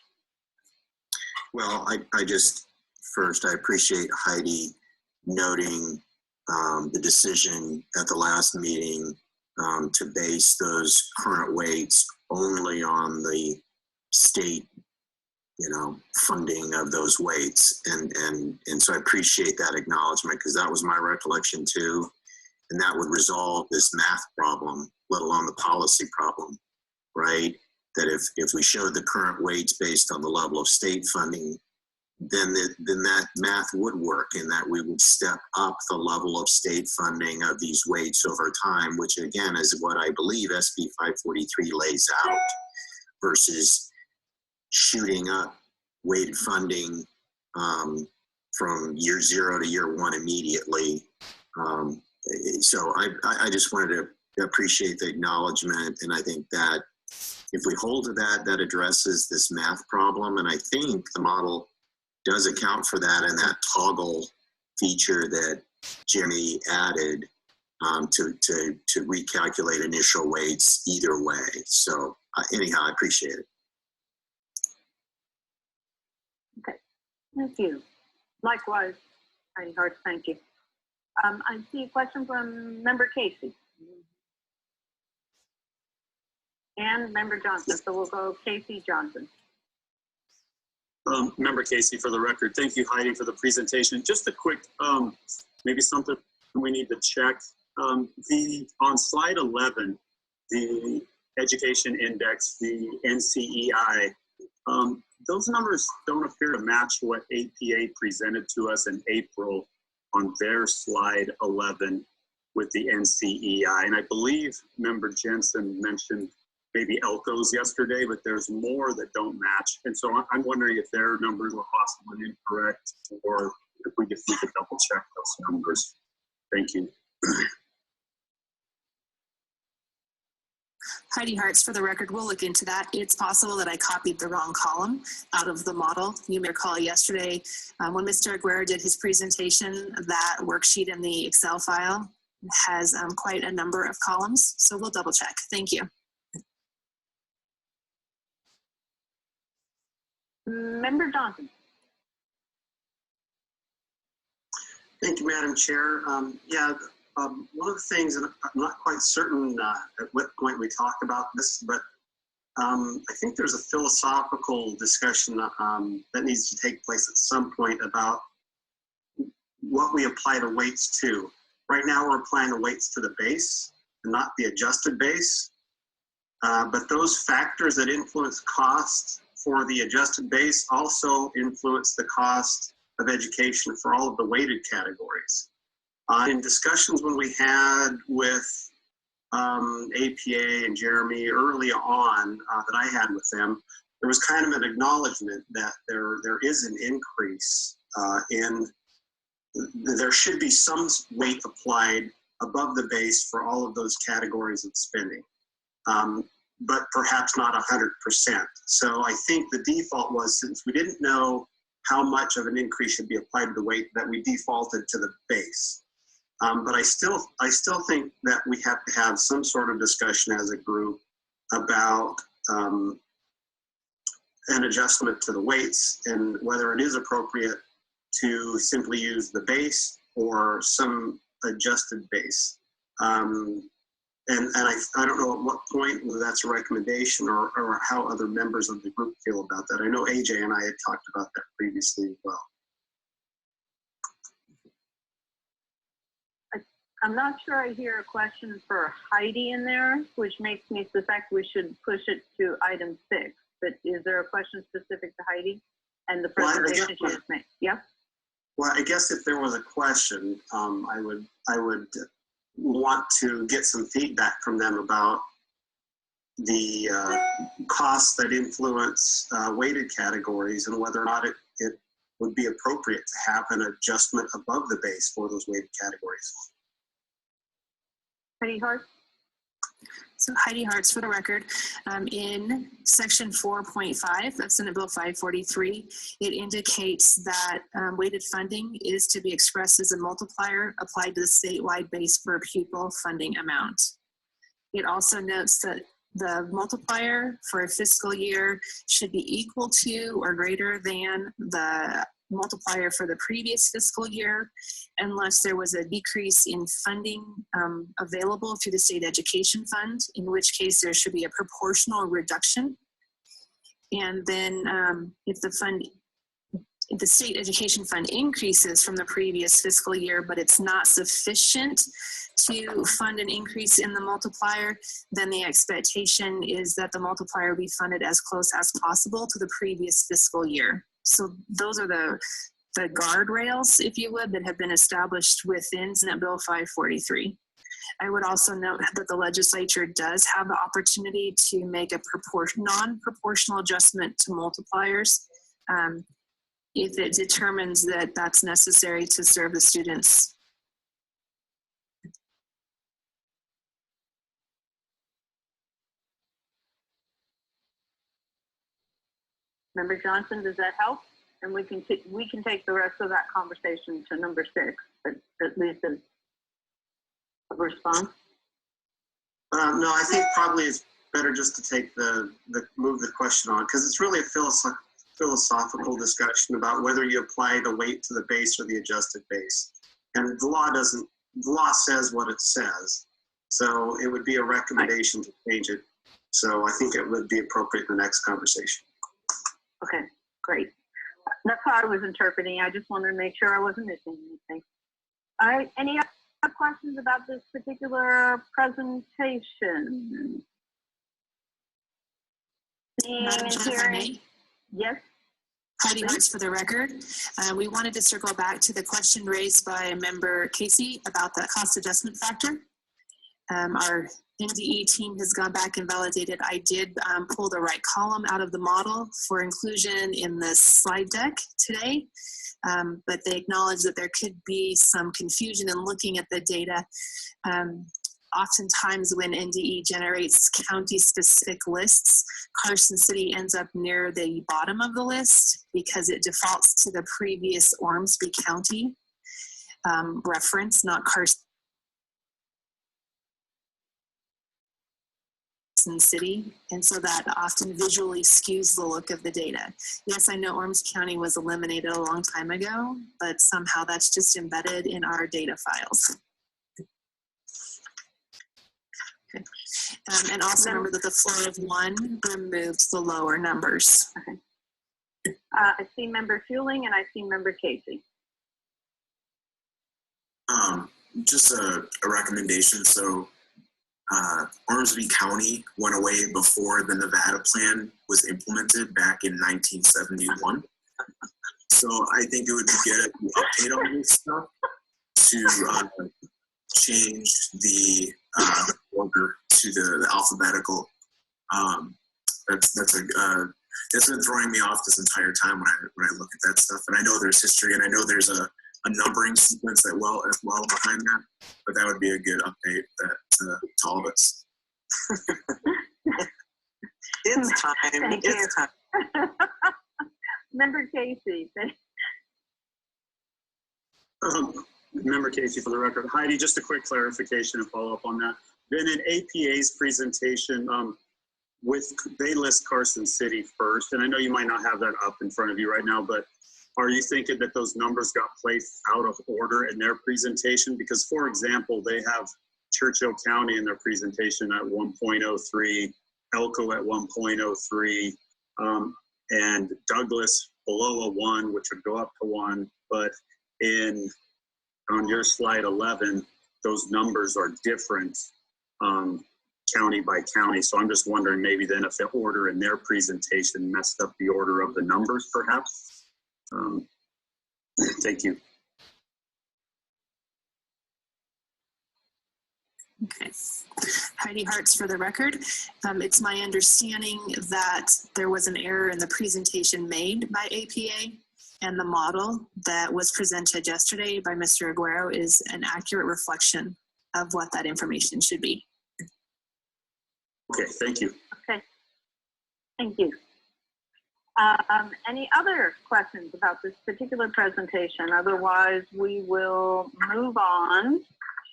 Well, I just, first, I appreciate Heidi noting the decision at the last meeting to base those current weights only on the state, funding of those weights. And so I appreciate that acknowledgement, because that was my recollection too. And that would resolve this math problem, let alone the policy problem, right? That if we showed the current weights based on the level of state funding, then that math would work, in that we would step up the level of state funding of these weights over time, which again is what I believe SB 543 lays out, versus shooting up weighted funding from year 0 to year 1 immediately. So I just wanted to appreciate the acknowledgement, and I think that if we hold to that, that addresses this math problem, and I think the model does account for that in that toggle feature that Jimmy added to recalculate initial weights either way. So anyhow, I appreciate it. Okay, thank you. Likewise, Heidi Hart, thank you. I see a question from Member Casey. And Member Johnson, so we'll go Casey Johnson. Member Casey, for the record, thank you, Heidi, for the presentation. Just a quick, maybe something we need to check. On slide 11, the education index, the NCEI, those numbers don't appear to match what APA presented to us in April on their slide 11 with the NCEI. And I believe Member Jensen mentioned maybe Elko's yesterday, but there's more that don't match. And so I'm wondering if their numbers were possibly incorrect, or if we could double check those numbers. Thank you. Heidi Hartz, for the record, we'll look into that. It's possible that I copied the wrong column out of the model. You may recall yesterday when Mr. Agero did his presentation, that worksheet in the Excel file has quite a number of columns. So we'll double check. Thank you. Member Johnson. Thank you, Madam Chair. One of the things, and I'm not quite certain at what point we talk about this, but I think there's a philosophical discussion that needs to take place at some point about what we apply the weights to. Right now, we're applying the weights to the base, and not the adjusted base. But those factors that influence cost for the adjusted base also influence the cost of education for all of the weighted categories. In discussions when we had with APA and Jeremy early on that I had with them, there was kind of an acknowledgement that there is an increase in, there should be some weight applied above the base for all of those categories of spending, but perhaps not 100%. So I think the default was, since we didn't know how much of an increase should be applied to the weight, that we defaulted to the base. But I still think that we have to have some sort of discussion as a group about an adjustment to the weights and whether it is appropriate to simply use the base or some adjusted base. And I don't know at what point, whether that's a recommendation or how other members of the group feel about that. I know AJ and I had talked about that previously as well. I'm not sure I hear a question for Heidi in there, which makes me suspect we should push it to item 6. But is there a question specific to Heidi and the presentation she just made? Yeah. Well, I guess if there was a question, I would want to get some feedback from them about the costs that influence weighted categories and whether or not it would be appropriate to have an adjustment above the base for those weighted categories. Heidi Hart? So Heidi Hart's for the record. In section 4.5 of Senate Bill 543, it indicates that weighted funding is to be expressed as a multiplier applied to the statewide base per pupil funding amount. It also notes that the multiplier for a fiscal year should be equal to or greater than the multiplier for the previous fiscal year, unless there was a decrease in funding available through the state education fund, in which case there should be a proportional reduction. And then if the state education fund increases from the previous fiscal year, but it's not sufficient to fund an increase in the multiplier, then the expectation is that the multiplier be funded as close as possible to the previous fiscal year. So those are the guardrails, if you would, that have been established within Senate Bill 543. I would also note that the legislature does have the opportunity to make a non-proportional adjustment to multipliers if it determines that that's necessary to serve the students. Member Johnson, does that help? And we can take the rest of that conversation to number 6, but at least as a response. No, I think probably it's better just to take move the question on, because it's really a philosophical discussion about whether you apply the weight to the base or the adjusted base. And the law says what it says. So it would be a recommendation to change it. So I think it would be appropriate in the next conversation. Okay, great. That's how I was interpreting. I just wanted to make sure I wasn't missing anything. All right, any other questions about this particular presentation? Madam Chair, if I may? Yes. Heidi Hart's for the record. We wanted to circle back to the question raised by Member Casey about the cost adjustment factor. Our NDE team has gone back and validated. I did pull the right column out of the model for inclusion in the slide deck today, but they acknowledge that there could be some confusion in looking at the data. Oftentimes when NDE generates county-specific lists, Carson City ends up near the bottom of the list because it defaults to the previous Ormsby County reference, not Carson City, and so that often visually skews the look of the data. Yes, I know Ormsby County was eliminated a long time ago, but somehow that's just embedded in our data files. Okay. And also remember that the floor of 1 removed the lower numbers. Okay. I see Member Fueling and I see Member Casey. Just a recommendation. So Ormsby County went away before the Nevada plan was implemented back in 1971. So I think it would be good if we update all this stuff to change the order to the alphabetical. That's been throwing me off this entire time when I look at that stuff. And I know there's history, and I know there's a numbering sequence as well behind that. But that would be a good update to all of us. It's time. Thank It's you. time. Member Casey. Member Casey, for the record. Heidi, just a quick clarification and follow up on that. Then in APA's presentation, they list Carson City first, and I know you might not have that up in front of you right now, but are you thinking that those numbers got placed out of order in their presentation? Because, for example, they have Churchill County in their presentation at 1.03, Elko at 1.03, and Douglas below a 1, which would go up to 1, but on your slide 11, those numbers are different county by county. So I'm just wondering maybe then if the order in their presentation messed up the order of the numbers, perhaps. Thank you. Okay. Heidi Hartz for the record. It's my understanding that there was an error in the presentation made by APA, and the model that was presented yesterday by Mr. Agero is an accurate reflection of what that information should be. Okay, thank you. Okay, thank you. Any other questions about this particular presentation? Otherwise, we will move on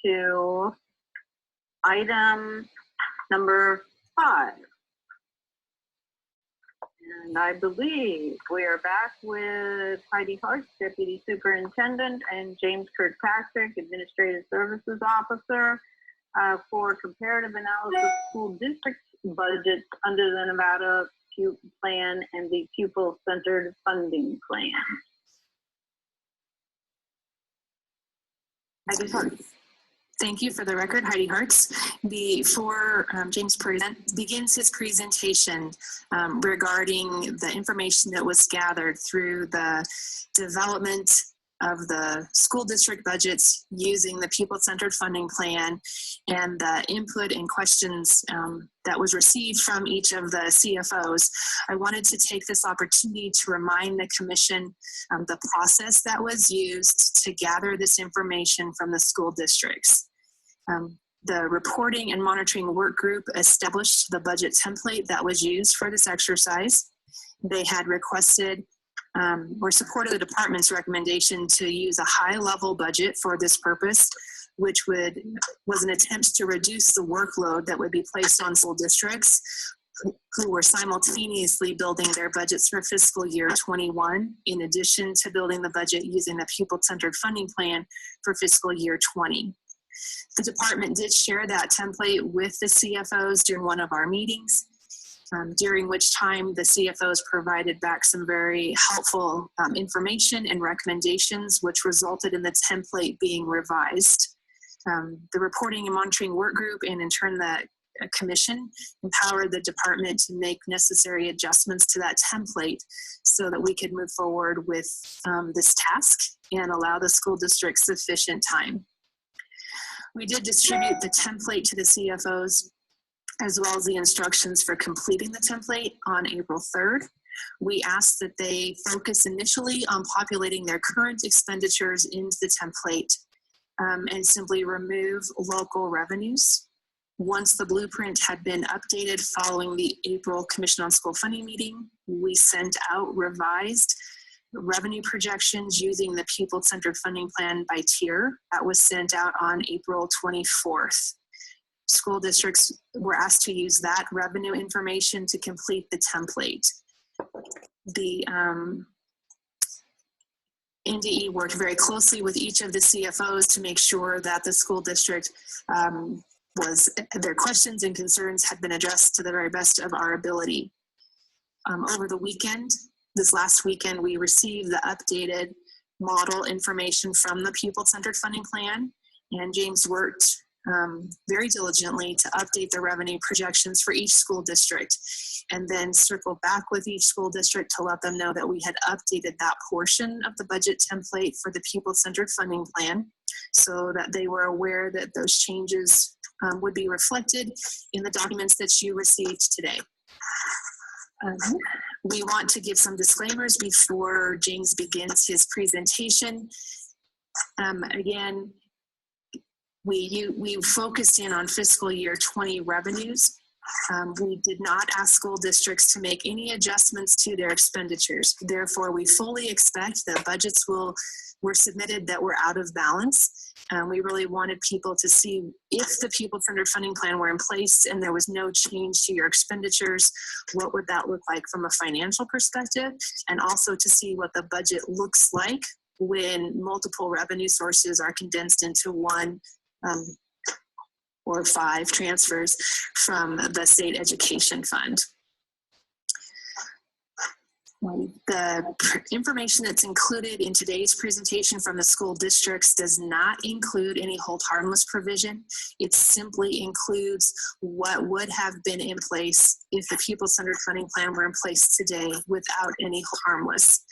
to item number 5. And I believe we are back with Heidi Hart, Deputy Superintendent, and James Kirkpatrick, Administrative Services Officer, for comparative analysis of school district budgets under the Nevada Pupil Plan and the Pupil-Centered Funding Plan. Heidi Hart. Thank you for the record, Heidi Hartz. Before James begins his presentation regarding the information that was gathered through the development of the school district budgets using the Pupil-Centered Funding Plan and the input and questions that was received from each of the CFOs, I wanted to take this opportunity to remind the Commission the process that was used to gather this information from the school districts. The reporting and monitoring work group established the budget template that was used for this exercise. They had requested or supported the department's recommendation to use a high-level budget for this purpose, which was an attempt to reduce the workload that would be placed on school districts who were simultaneously building their budgets for fiscal year 21, in addition to building the budget using the Pupil-Centered Funding Plan for fiscal year 20. The department did share that template with the CFOs during one of our meetings, during which time the CFOs provided back some very helpful information and recommendations, which resulted in the template being revised. The reporting and monitoring work group, and in turn the Commission, empowered the department to make necessary adjustments to that template so that we could move forward with this task and allow the school district sufficient time. We did distribute the template to the CFOs as well as the instructions for completing the template on April 3rd. We asked that they focus initially on populating their current expenditures into the template and simply remove local revenues. Once the blueprint had been updated following the April Commission on School Funding meeting, we sent out revised revenue projections using the Pupil-Centered Funding Plan by tier. That was sent out on April 24th. School districts were asked to use that revenue information to complete the template. The NDE worked very closely with each of the CFOs to make sure that the school district their questions and concerns had been addressed to the very best of our ability. Over the weekend, this last weekend, we received the updated model information from the Pupil-Centered Funding Plan, and James worked very diligently to update the revenue projections for each school district, and then circle back with each school district to let them know that we had updated that portion of the budget template for the pupil-centered funding plan, so that they were aware that those changes would be reflected in the documents that you received today. We want to give some disclaimers before James begins his presentation. Again, we focused in on fiscal year 20 revenues. We did not ask school districts to make any adjustments to their expenditures. Therefore, we fully expect that budgets were submitted that were out of balance. We really wanted people to see if the pupil-centered funding plan were in place and there was no change to your expenditures, what would that look like from a financial perspective, and also to see what the budget looks like when multiple revenue sources are condensed into one or 5 transfers from the state education fund. The information that's included in today's presentation from the school districts does not include any hold harmless provision. It simply includes what would have been in place if the pupil-centered funding plan were in place today without any hold harmless.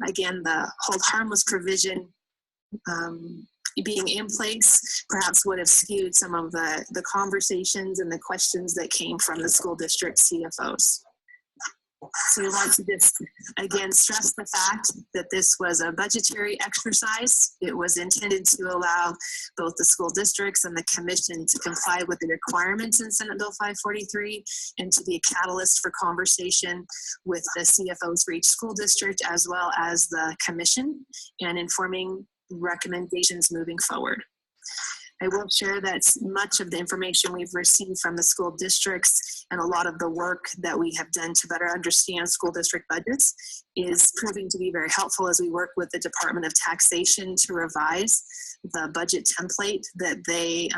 Again, the hold harmless provision being in place perhaps would have skewed some of the conversations and the questions that came from the school district CFOs. So we want to just, again, stress the fact that this was a budgetary exercise. It was intended to allow both the school districts and the commission to comply with the requirements in Senate Bill 543 and to be a catalyst for conversation with the CFOs for each school district as well as the commission and informing recommendations moving forward. I will share that much of the information we've received from the school districts and a lot of the work that we have done to better understand school district budgets is proving to be very helpful as we work with the Department of Taxation to revise the budget template that they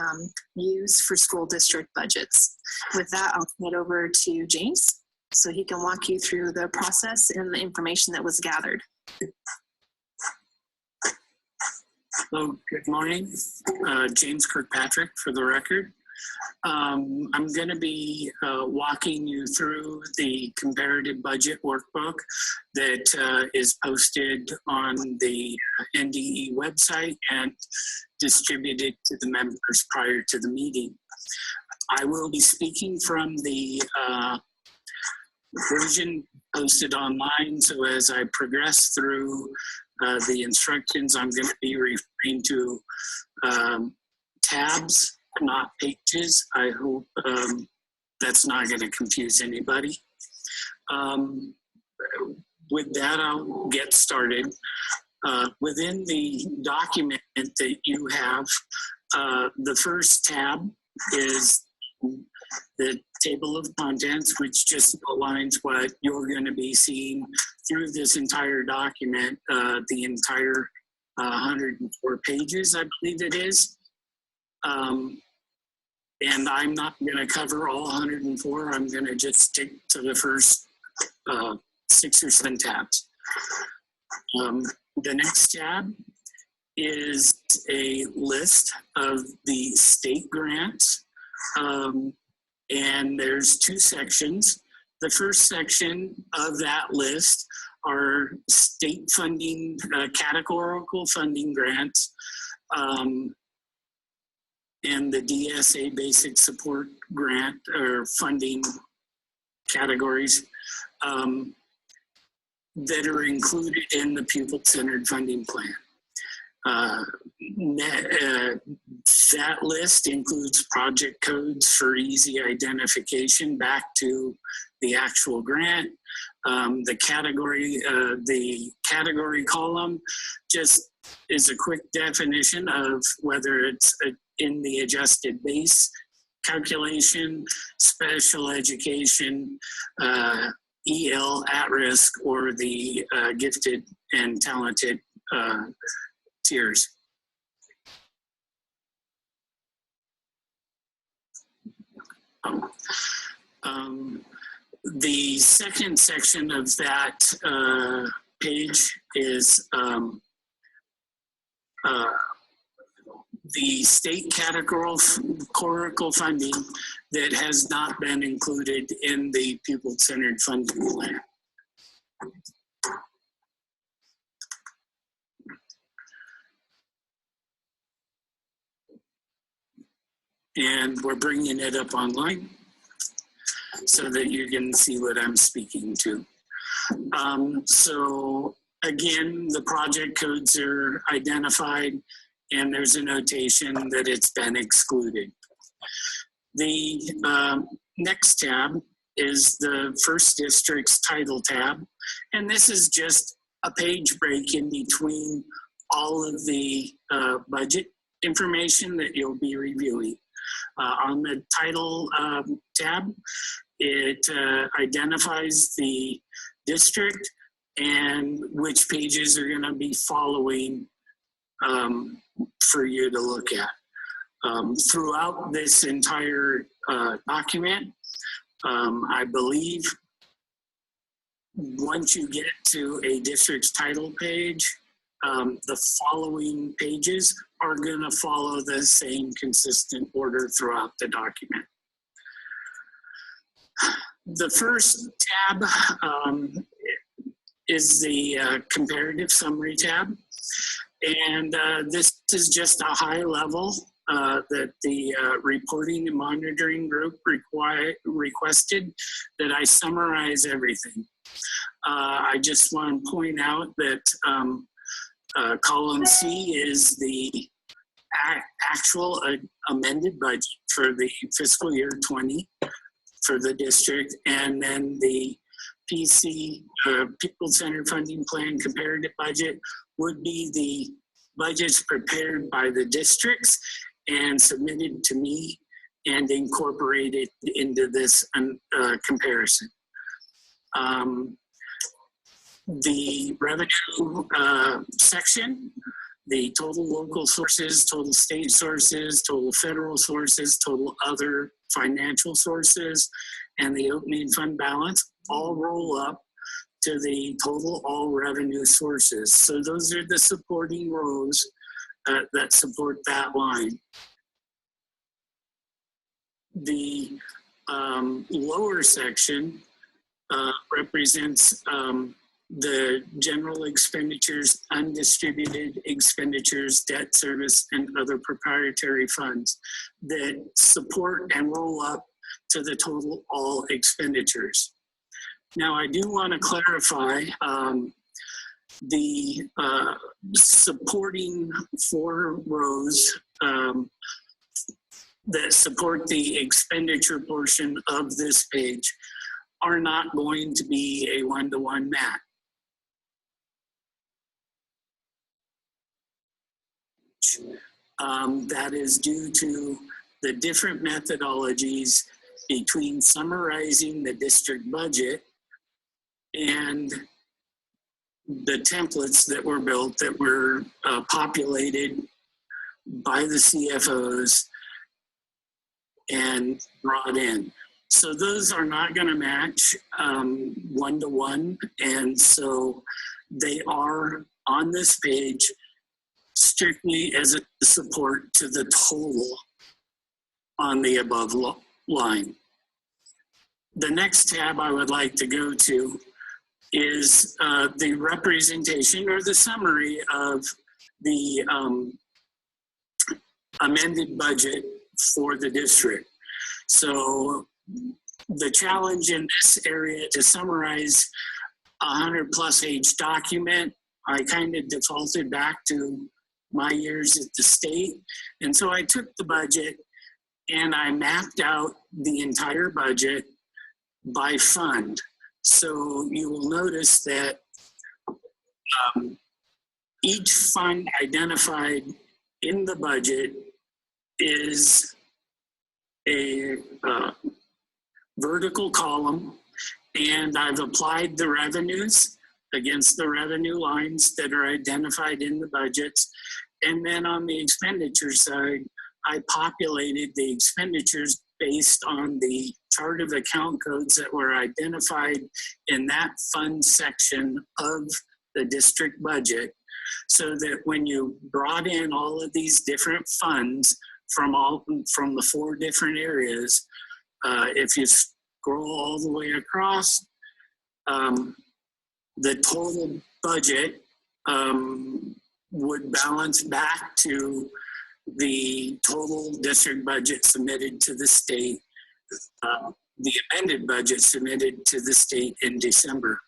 use for school district budgets. With that, I'll turn it over to James so he can walk you through the process and the information that was gathered. Hello, good morning. James Kirkpatrick for the record. I'm going to be walking you through the comparative budget workbook that is posted on the NDE website and distributed to the members prior to the meeting. I will be speaking from the version posted online, so as I progress through the instructions, I'm going to be referring to tabs, not pages. I hope that's not going to confuse anybody. With that, I'll get started. Within the document that you have, the first tab is the table of contents, which just aligns what you're going to be seeing through this entire document, the entire 104 pages, I believe it is. And I'm not going to cover all 104. I'm going to just stick to the first 6 or 7 tabs. The next tab is a list of the state grants. And there's 2 sections. The first section of that list are state funding, categorical funding grants, and the DSA basic support grant or funding categories that are included in the pupil-centered funding plan. That list includes project codes for easy identification back to the actual grant. The category column just is a quick definition of whether it's in the adjusted base calculation, special education, EL at risk, or the gifted and talented tiers. The second section of that the state categorical funding that has not been included in the pupil-centered funding plan. And we're bringing it up online so that you can see what I'm speaking to. So again, the project codes are identified and there's a notation that it's been excluded. The next tab is the first district's title tab. And this is just a page break in between all of the budget information that you'll be reviewing. On the title tab, it identifies the district and which pages are going to be following for you to look at. Throughout this entire document, I believe once you get to a district's title page, the following pages are going to follow the same consistent order throughout the document. The first tab is the Comparative Summary Tab. And this is just a high level that the reporting and monitoring group requested that I summarize everything. I just want to point out that column C is the actual amended budget for the fiscal year 20 for the district, and then the PC, Pupil-Centered Funding Plan comparative budget would be the budgets prepared by the districts and submitted to me and incorporated into this comparison. The revenue section, the total local sources, total state sources, total federal sources, total other financial sources, and the opening fund balance all roll up to the total all revenue sources. So those are the supporting rows that support that line. The lower section represents the general expenditures, undistributed expenditures, debt service, and other proprietary funds that support and roll up to the total all expenditures. Now, I do want to clarify the supporting 4 rows that support the expenditure portion of this page are not going to be a one-to-one match. That is due to the different methodologies between summarizing the district budget and the templates that were built that were populated by the CFOs and brought in. So those are not going to match one-to-one, and so they are on this page strictly as a support to the total on the above line. The next tab I would like to go to is the representation or the summary of the amended budget for the district. So the challenge in this area to summarize a 100+ page document, I kind of defaulted back to my years at the state. And so I took the budget and I mapped out the entire budget by fund. So you will notice that each fund identified in the budget is a vertical column, and I've applied the revenues against the revenue lines that are identified in the budgets. And then on the expenditure side, I populated the expenditures based on the chart of account codes that were identified in that fund section of the district budget so that when you brought in all of these different funds from the 4 different areas, if you scroll all the way across, the total budget would balance back to the total district budget submitted to the state, the amended budget submitted to the state in December.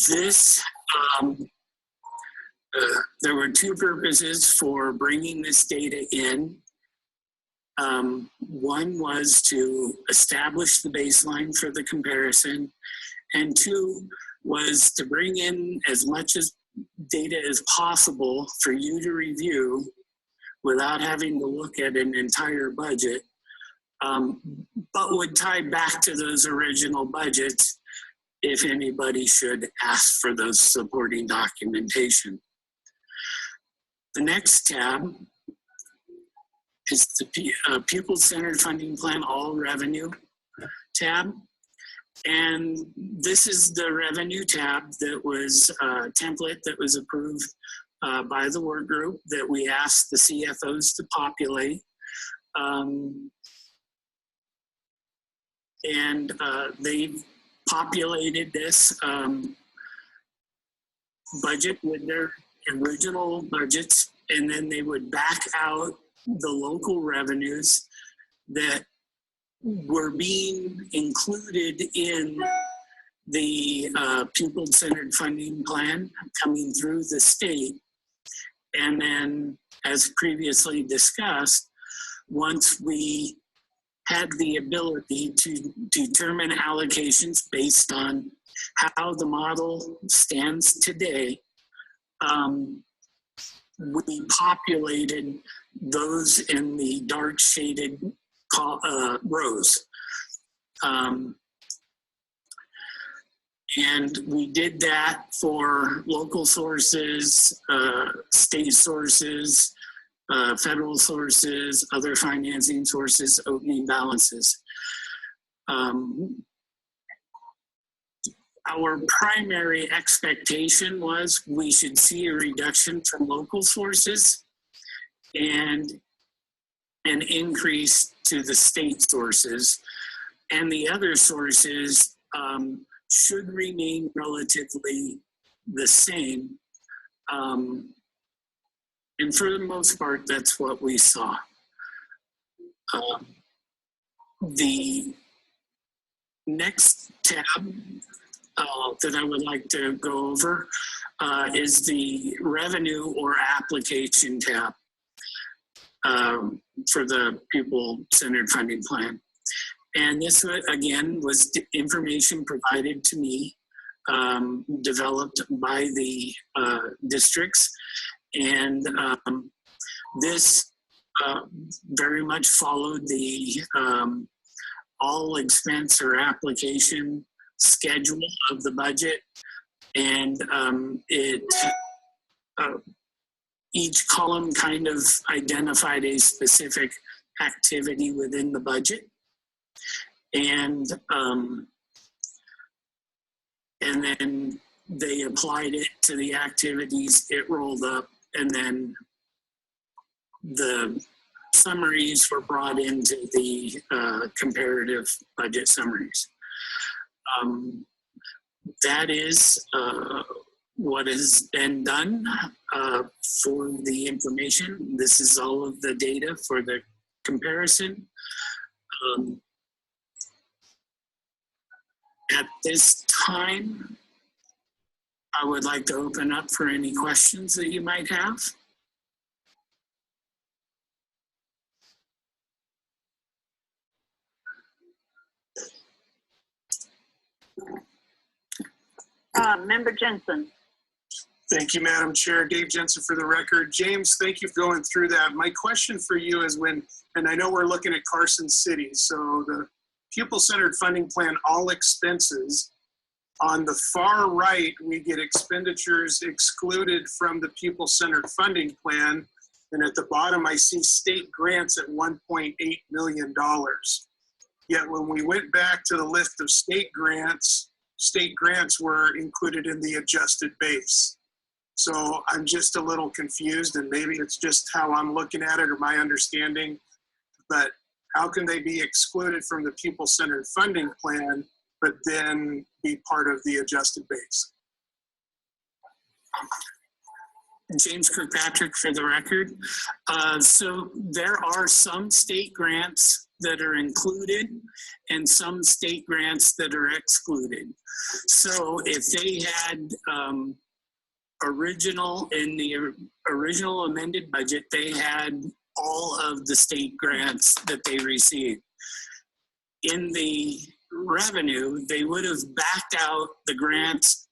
This, there were 2 purposes for bringing this data in. One was to establish the baseline for the comparison, and 2 was to bring in as much as data as possible for you to review without having to look at an entire budget, but would tie back to those original budgets if anybody should ask for those supporting documentation. The next tab is the Pupil-Centered Funding Plan All Revenue tab. And this is the revenue tab that was a template that was approved by the work group that we asked the CFOs to populate. They populated this budget with their original budgets, and then they would back out the local revenues that were being included in the pupil-centered funding plan coming through the state. And then, as previously discussed, once we had the ability to determine allocations based on how the model stands today, we populated those in the dark shaded rows. And we did that for local sources, state sources, federal sources, other financing sources, opening balances. Our primary expectation was we should see a reduction from local sources and an increase to the state sources, and the other sources should remain relatively the same. And for the most part, that's what we saw. The next tab that I would like to go over is the revenue or application tab for the pupil-centered funding plan. And this, again, was information provided to me, developed by the districts. And this very much followed the all expense or application schedule of the budget. And each column kind of identified a specific activity within the budget. And then they applied it to the activities, it rolled up, and then the summaries were brought into the comparative budget summaries. That is what has been done for the information. This is all of the data for the comparison. At this time, I would like to open up for any questions that you might have. Member Jensen. Thank you, Madam Chair. Dave Jensen for the record. James, thank you for going through that. My question for you is and I know we're looking at Carson City, so the pupil-centered funding plan, all expenses, on the far right, we get expenditures excluded from the pupil-centered funding plan. And at the bottom, I see state grants at $1.8 million. Yet when we went back to the list of state grants were included in the adjusted base. So I'm just a little confused, and maybe it's just how I'm looking at it or my understanding, but how can they be excluded from the pupil-centered funding plan, but then be part of the adjusted base? James Kirkpatrick for the record. So there are some state grants that are included and some state grants that are excluded. So if they had in the original amended budget, they had all of the state grants that they received. In the revenue, they would have backed out the grants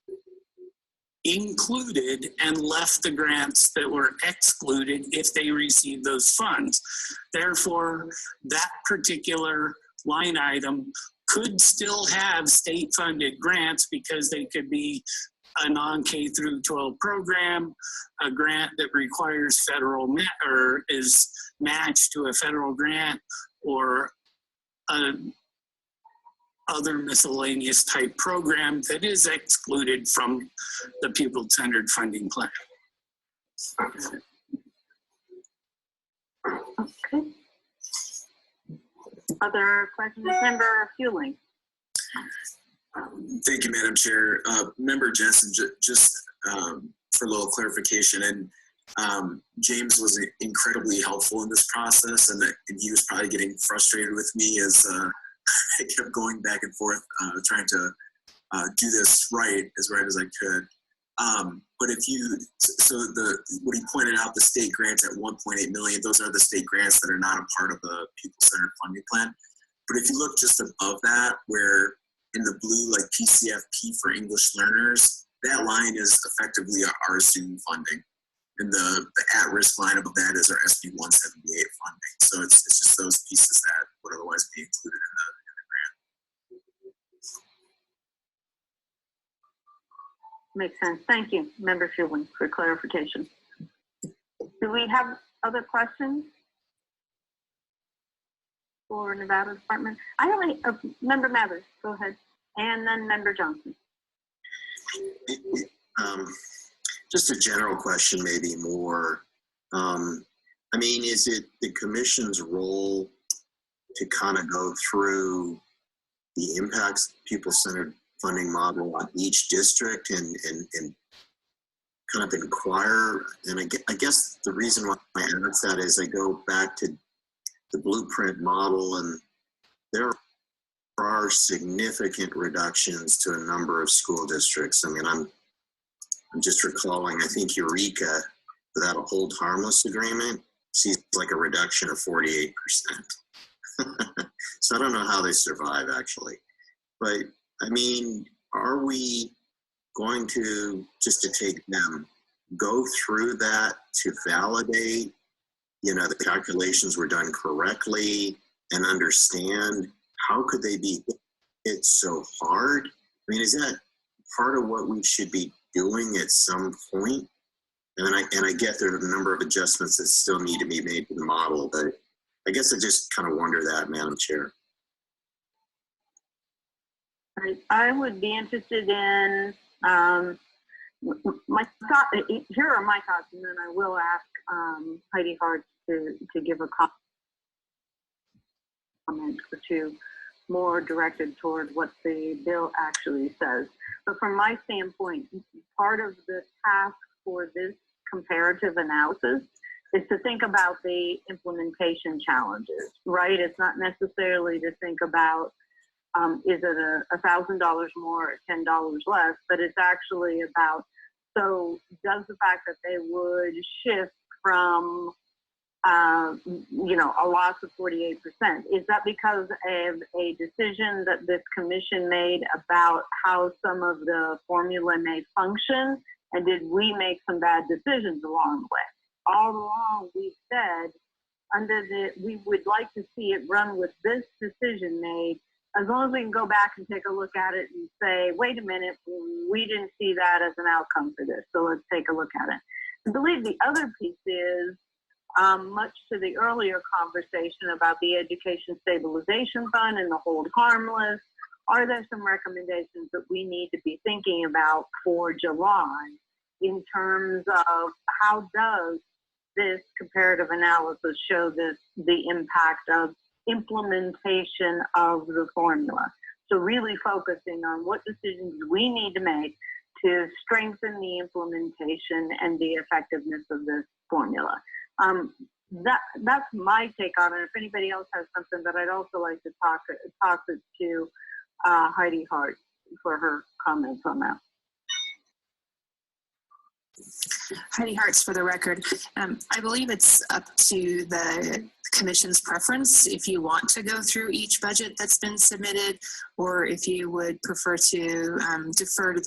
included and left the grants that were excluded if they received those funds. Therefore, that particular line item could still have state-funded grants because they could be a non-K through 12 program, a grant that requires federal or is matched to a federal grant, or other miscellaneous type program that is excluded from the pupil-centered funding plan. Okay. Other questions, Member Fueling? Thank you, Madam Chair. Member Jensen, just for a little clarification, and James was incredibly helpful in this process, and he was probably getting frustrated with me as I kept going back and forth trying to do this right as I could. But if you, what he pointed out, the state grants at 1.8 million, those are the state grants that are not a part of the pupil-centered funding plan. But if you look just above that, where in the blue, like PCFP for English learners, that line is effectively our student funding. And the at-risk line above that is our SB 178 funding. So it's just those pieces that would otherwise be included in the grant. Makes sense. Thank you, Member Fueling, for clarification. Do we have other questions for Nevada Department? I only, Member Mathers, go ahead. And then Member Johnson. Just a general question, maybe more. I mean, is it the commission's role to kind of go through the impacts pupil-centered funding model on each district and kind of inquire? And I guess the reason why I ask that is I go back to the blueprint model, and there are significant reductions to a number of school districts. I mean, I'm just recalling, I think Eureka, without a hold harmless agreement, sees like a reduction of 48%. So I don't know how they survive, actually. But I mean, are we going to, just to take them, go through that to validate, the calculations were done correctly and understand how could they be hit so hard? I mean, is that part of what we should be doing at some point? And I get there are a number of adjustments that still need to be made to the model, but I guess I just kind of wonder that, Madam Chair. I would be interested in my thought. Here are my thoughts, and then I will ask Heidi Hart to give a comment or two more directed toward what the bill actually says. But from my standpoint, part of the task for this comparative analysis is to think about the implementation challenges, right? It's not necessarily to think about is it $1,000 more or $10 less, but it's actually about, so does the fact that they would shift from a loss of 48%, is that because of a decision that this commission made about how some of the formula may function? And did we make some bad decisions along the way? All along, we've said we would like to see it run with this decision made, as long as we can go back and take a look at it and say, wait a minute, we didn't see that as an outcome for this, so let's take a look at it. I believe the other piece is, much to the earlier conversation about the Education Stabilization Fund and the hold harmless, are there some recommendations that we need to be thinking about for July in terms of how does this comparative analysis show the impact of implementation of the formula. So really focusing on what decisions we need to make to strengthen the implementation and the effectiveness of this formula. That's my take on it. If anybody else has something that I'd also like to toss it to Heidi Hart for her comments on that. Heidi Hart's for the record. I believe it's up to the Commission's preference if you want to go through each budget that's been submitted, or if you would prefer to defer to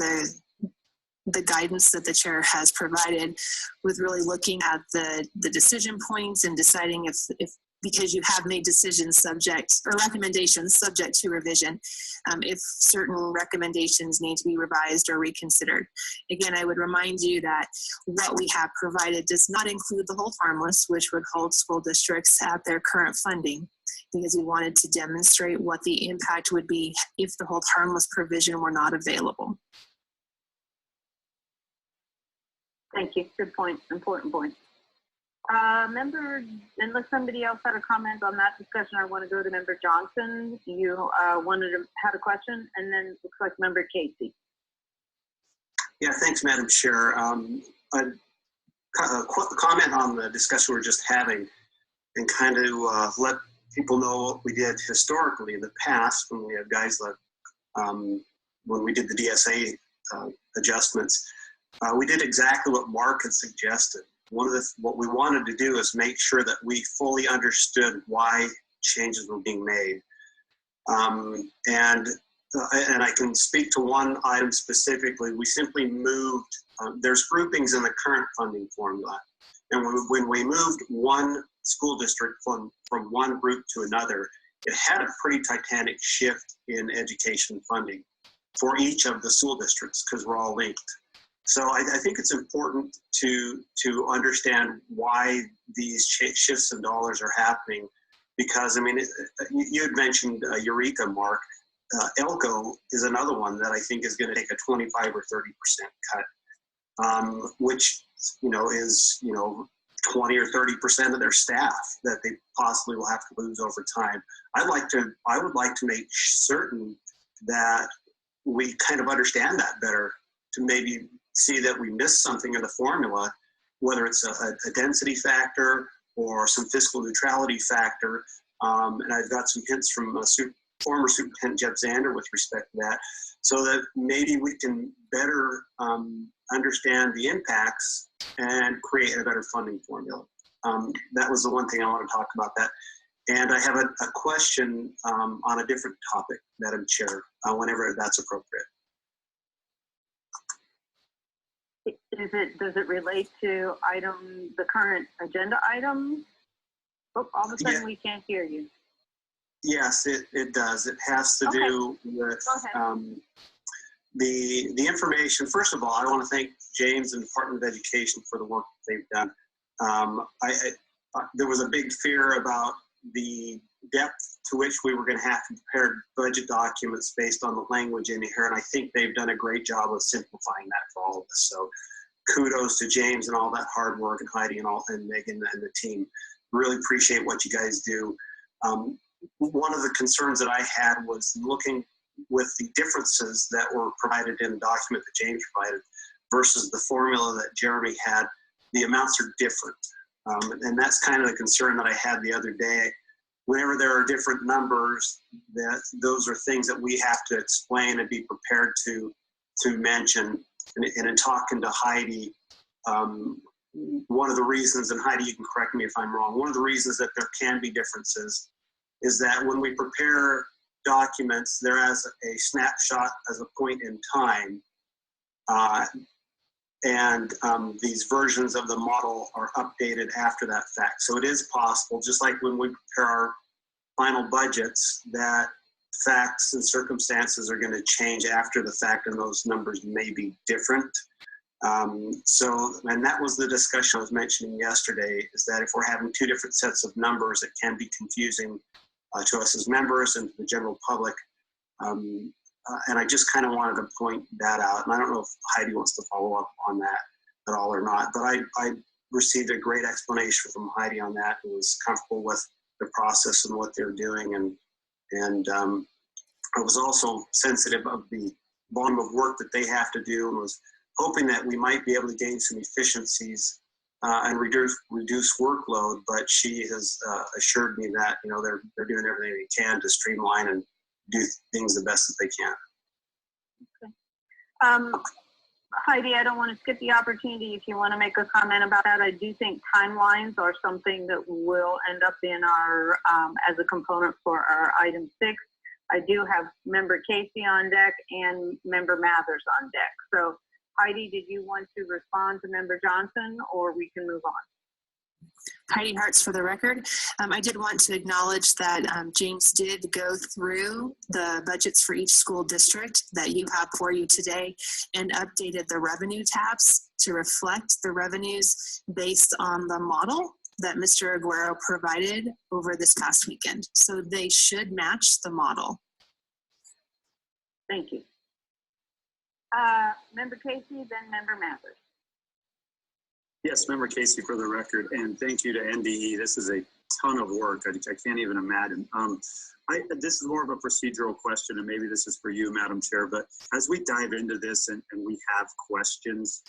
the guidance that the chair has provided, with really looking at the decision points and deciding if because you have made decisions subject, or recommendations subject to revision, if certain recommendations need to be revised or reconsidered. Again, I would remind you that what we have provided does not include the hold harmless, which would hold school districts at their current funding, because we wanted to demonstrate what the impact would be if the hold harmless provision were not available. Thank you. Good point. Important point. Member, unless somebody else had a comment on that discussion, I want to go to Member Johnson. You had a question, and then looks like Member Casey. Yeah, thanks, Madam Chair. A comment on the discussion we're just having, and kind of let people know what we did historically in the past when we had guys like when we did the DSA adjustments. We did exactly what Mark had suggested. What we wanted to do is make sure that we fully understood why changes were being made. And I can speak to one item specifically. We simply moved, there's groupings in the current funding formula. And when we moved one school district from one group to another, it had a pretty titanic shift in education funding for each of the school districts, because we're all linked. So I think it's important to understand why these shifts in dollars are happening, because, I mean, you had mentioned Eureka, Mark. ELCO is another one that I think is going to take a 25 or 30% cut, which, is, 20 or 30% of their staff that they possibly will have to lose over time. I would like to make certain that we kind of understand that better, to maybe see that we missed something in the formula, whether it's a density factor or some fiscal neutrality factor. And I've got some hints from former Superintendent Jeff Zander with respect to that, so that maybe we can better understand the impacts and create a better funding formula. That was the one thing I want to talk about that. And I have a question on a different topic, Madam Chair, whenever that's appropriate. Does it relate to the current agenda item? Oh, all of a sudden we can't hear you. Yes, it does. It has to do with the information. First of all, I want to thank James and the Department of Education for the work that they've done. There was a big fear about the depth to which we were going to have to prepare budget documents based on the language in here, and I think they've done a great job of simplifying that for all of us. So kudos to James and all that hard work, and Heidi and Megan and the team. Really appreciate what you guys do. One of the concerns that I had was looking with the differences that were provided in the document that James provided versus the formula that Jeremy had. The amounts are different. And that's kind of the concern that I had the other day. Whenever there are different numbers, those are things that we have to explain and be prepared to mention. And in talking to Heidi, one of the reasons, and Heidi, you can correct me if I'm wrong, one of the reasons that there can be differences is that when we prepare documents, there is a snapshot as a point in time, and these versions of the model are updated after that fact. So it is possible, just like when we prepare our final budgets, that facts and circumstances are going to change after the fact, and those numbers may be different. And that was the discussion I was mentioning yesterday, is that if we're having two different sets of numbers, it can be confusing to us as members and to the general public. And I just kind of wanted to point that out. And I don't know if Heidi wants to follow up on that. at all or not. But I received a great explanation from Heidi on that and was comfortable with the process and what they're doing. And I was also sensitive of the volume of work that they have to do and was hoping that we might be able to gain some efficiencies and reduce workload. But she has assured me that, you know, they're doing everything they can to streamline and do things the best that they can. Okay. Heidi, I don't want to skip the opportunity if you want to make a comment about that. I do think timelines are something that will end up in our, as a component for our item 6. I do have member Casey on deck and member Mathers on deck. So Heidi, did you want to respond to member Johnson, or we can move on? Heidi Hartz for the record. I did want to acknowledge that James did go through the budgets for each school district that you have for you today and updated the revenue tabs to reflect the revenues based on the model that Mr. Agero provided over this past weekend. So they should match the model. Thank you. Member Casey, then member Mathers. Yes, Member Casey for the record, and thank you to NDE. This is a ton of work. I can't even imagine. This is more of a procedural question, and maybe this is for you, Madam Chair, but as we dive into this and we have questions,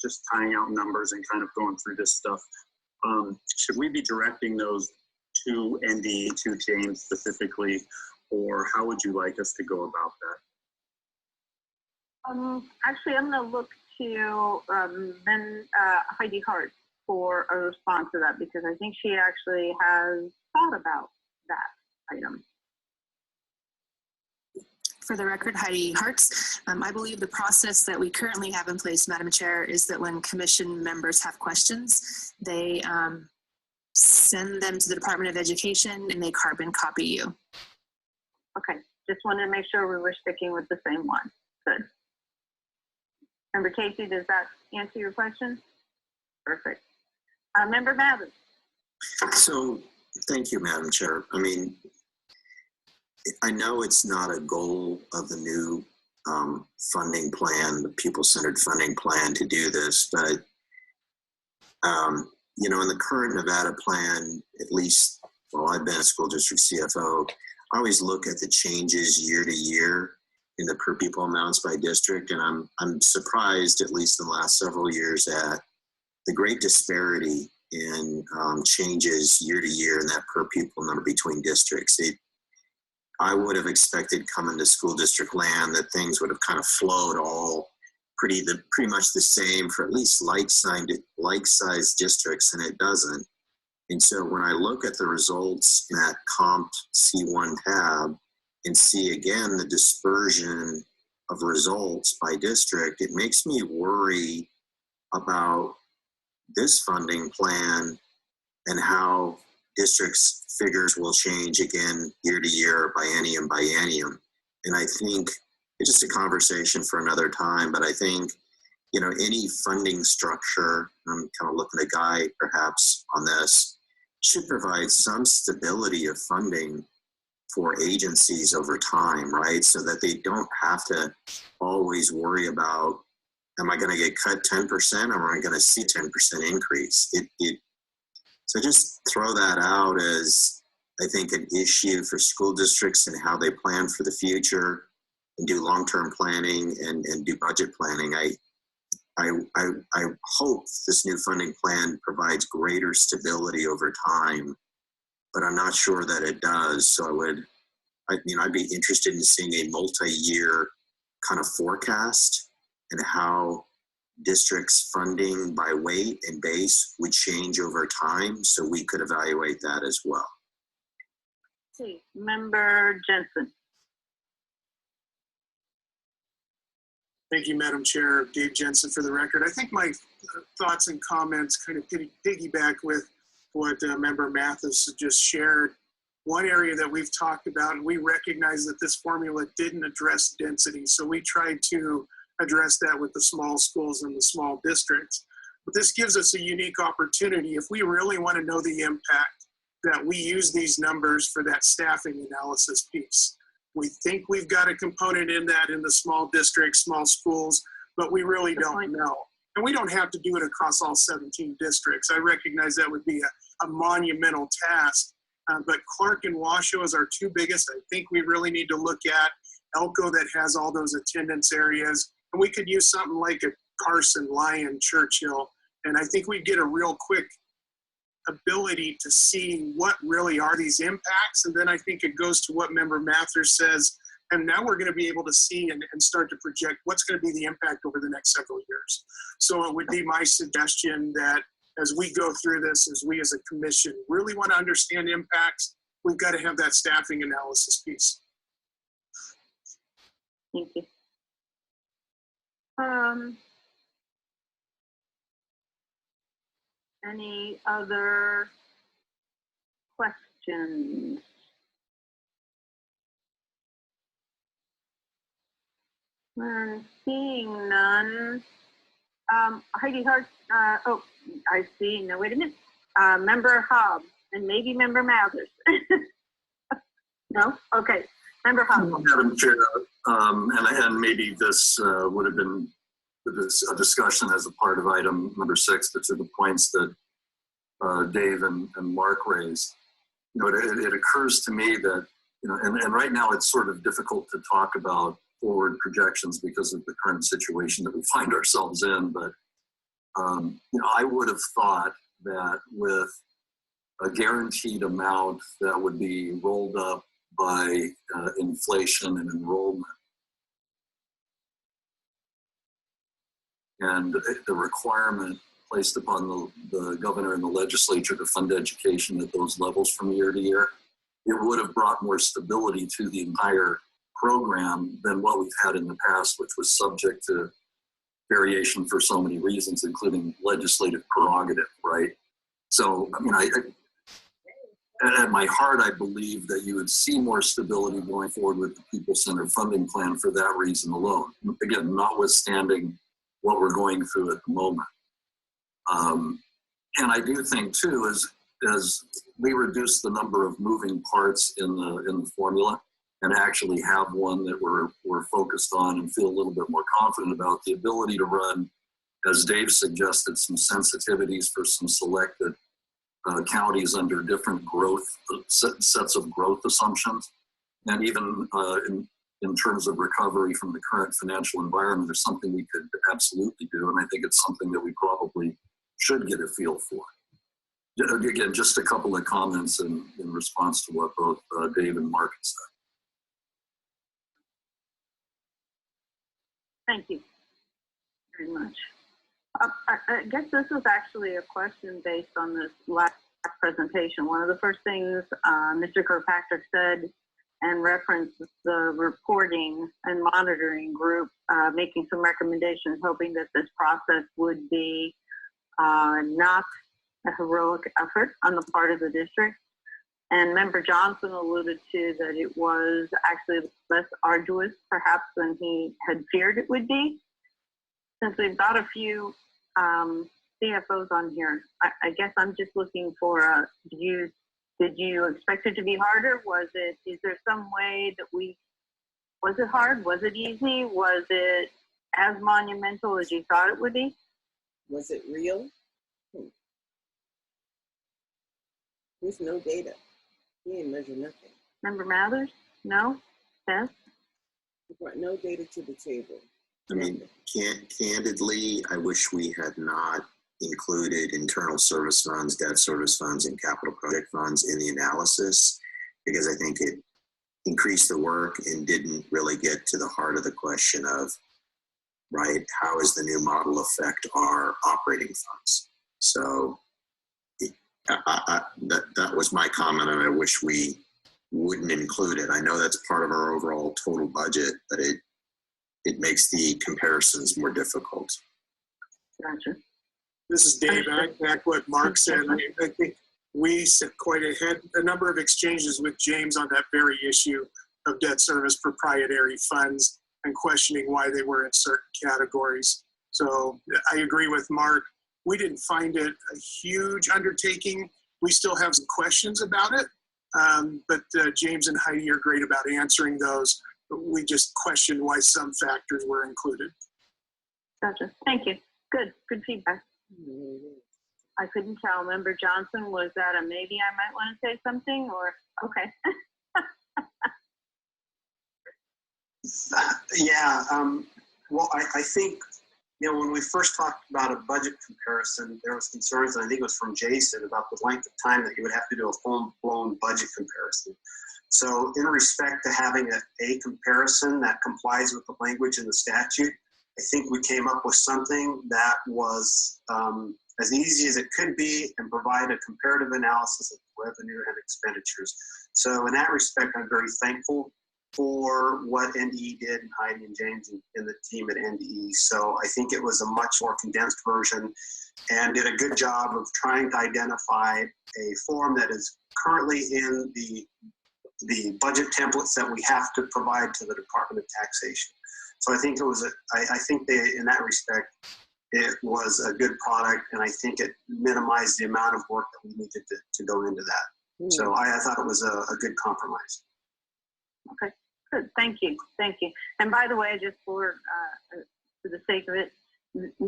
just tying out numbers and kind of going through this stuff, should we be directing those to NDE, to James specifically, or how would you like us to go about that? Actually, I'm going to look to Heidi Hart for a response to that, because I think she actually has thought about that item. For the record, Heidi Hartz. I believe the process that we currently have in place, Madam Chair, is that when commission members have questions, they send them to the Department of Education and they carbon copy you. Okay, just wanted to make sure we were sticking with the same one. Good. Member Casey, does that answer your question? Perfect. Member Mathers. So, thank you, Madam Chair. I mean, I know it's not a goal of the new funding plan, the pupil-centered funding plan, to do this, but you know, in the current Nevada plan, at least while I've been a school district CFO, I always look at the changes year to year in the per pupil amounts by district, and I'm surprised, at least in the last several years, at the great disparity in changes year to year in that per pupil number between districts. I would have expected, coming to school district land, that things would have kind of flowed all pretty much the same for at least like-sized districts, and it doesn't. And so when I look at the results in that Comp C1 tab and see again the dispersion of results by district, it makes me worry about this funding plan and how districts' figures will change again year to year, biennium, and I think it's just a conversation for another time. But I think, you know, any funding structure, I'm kind of looking at Guy perhaps on this, should provide some stability of funding for agencies over time, right? So that they don't have to always worry about, am I going to get cut 10% or am I going to see 10% increase? So just throw that out as, I think, an issue for school districts and how they plan for the future and do long-term planning and do budget planning. I hope this new funding plan provides greater stability over time, but I'm not sure that it does. So I'd be interested in seeing a multi-year kind of forecast and how districts' funding by weight and base would change over time, so we could evaluate that as well. Okay, Member Jensen. Thank you, Madam Chair. Dave Jensen for the record. I think my thoughts and comments kind of piggyback with what Member Mathis just shared. One area that we've talked about, and we recognize that this formula didn't address density, so we tried to address that with the small schools and the small districts. But this gives us a unique opportunity. If we really want to know the impact, that we use these numbers for that staffing analysis piece. We think we've got a component in that in the small districts, small schools, but we really don't know. And we don't have to do it across all 17 districts. I recognize that would be a monumental task. But Clark and Washoe is our two biggest. I think we really need to look at Elko that has all those attendance areas. And we could use something like a Carson, Lyon, Churchill. And I think we'd get a real quick ability to see what really are these impacts. And then I think it goes to what Member Mathers says. And now we're going to be able to see and start to project what's going to be the impact over the next several years. So it would be my suggestion that as we go through this, as we as a commission really want to understand impacts, we've got to have that staffing analysis piece. Thank you. Any other questions? Seeing none. Heidi Hart, oh, I see. No, wait a minute. Member Hobbs and maybe Member Mathers. No? Okay. Member Hobbs. Madam Chair, and maybe this would have been a discussion as a part of item number 6, but to the points that Dave and Mark raised. You know, it occurs to me that, you know, and right now it's sort of difficult to talk about forward projections because of the current situation that we find ourselves in. But, you know, I would have thought that with a guaranteed amount that would be rolled up by inflation and enrollment, and the requirement placed upon the governor and the legislature to fund education at those levels from year to year, it would have brought more stability to the entire program than what we've had in the past, which was subject to variation for so many reasons, including legislative prerogative, right? So, I mean, at my heart, I believe that you would see more stability going forward with the Pupil-centered funding plan for that reason alone. Again, notwithstanding what we're going through at the moment. And I do think too, as we reduce the number of moving parts in the formula and actually have one that we're focused on and feel a little bit more confident about, the ability to run, as Dave suggested, some sensitivities for some selected counties under different growth sets of growth assumptions, and even in terms of recovery from the current financial environment, is something we could absolutely do, and I think it's something that we probably should get a feel for. Again, just a couple of comments in response to what both Dave and Mark said. Thank you very much. I guess this is actually a question based on this last presentation. One of the first things Mr. Kirkpatrick said and referenced the reporting and monitoring group making some recommendations, hoping that this process would be not a heroic effort on the part of the district. And Member Johnson alluded to that it was actually less arduous perhaps than he had feared it would be. Since we've got a few CFOs on here, I guess I'm just looking for, did you expect it to be harder? Is there some way that was it hard? Was it easy? Was it as monumental as you thought it would be? Was it real? There's no data. We didn't measure nothing. Member Mathers? No? Yes? We brought no data to the table. I mean, candidly, I wish we had not included internal service funds, debt service funds, and capital project funds in the analysis, because I think it increased the work and didn't really get to the heart of the question of, right, how does the new model affect our operating funds? So that was my comment, and I wish we wouldn't include it. I know that's part of our overall total budget, but it makes the comparisons more difficult. Gotcha. This is Dave. Back what Mark said. I think we had a number of exchanges with James on that very issue of debt service proprietary funds and questioning why they were in certain categories. So I agree with Mark. We didn't find it a huge undertaking. We still have some questions about it, but James and Heidi are great about answering those. We just questioned why some factors were included. Gotcha. Thank you. Good feedback. I couldn't tell. Member Johnson, was that a maybe I might want to say something, or okay? Yeah, well, I think, you know, when we first talked about a budget comparison, there was concerns, and I think it was from Jason, about the length of time that you would have to do a full-blown budget comparison. So in respect to having a comparison that complies with the language in the statute, I think we came up with something that was as easy as it could be and provide a comparative analysis of revenue and expenditures. So in that respect, I'm very thankful for what NDE did, and Heidi and James and the team at NDE. So I think it was a much more condensed version and did a good job of trying to identify a form that is currently in the budget templates that we have to provide to the Department of Taxation. So I think it was, I think in that respect, it was a good product, and I think it minimized the amount of work that we needed to go into that. So I thought it was a good compromise. Okay, good. Thank you. And by the way, just for the sake of it,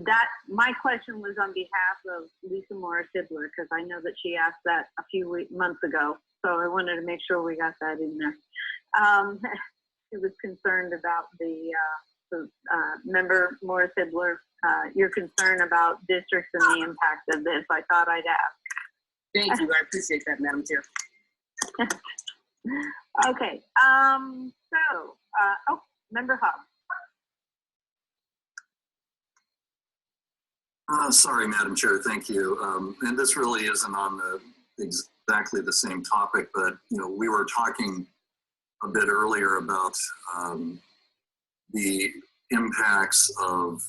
that my question was on behalf of Lisa Morris-Hibler, because I know that she asked that a few months ago. So I wanted to make sure we got that in there. She was concerned about the member Morris-Hibler, your concern about districts and the impact of this. I thought I'd ask. Thank you. I appreciate that, Madam Chair. Okay. Member Hobbs. Sorry, Madam Chair. Thank you. And this really isn't on exactly the same topic, but you know, we were talking a bit earlier about the impacts of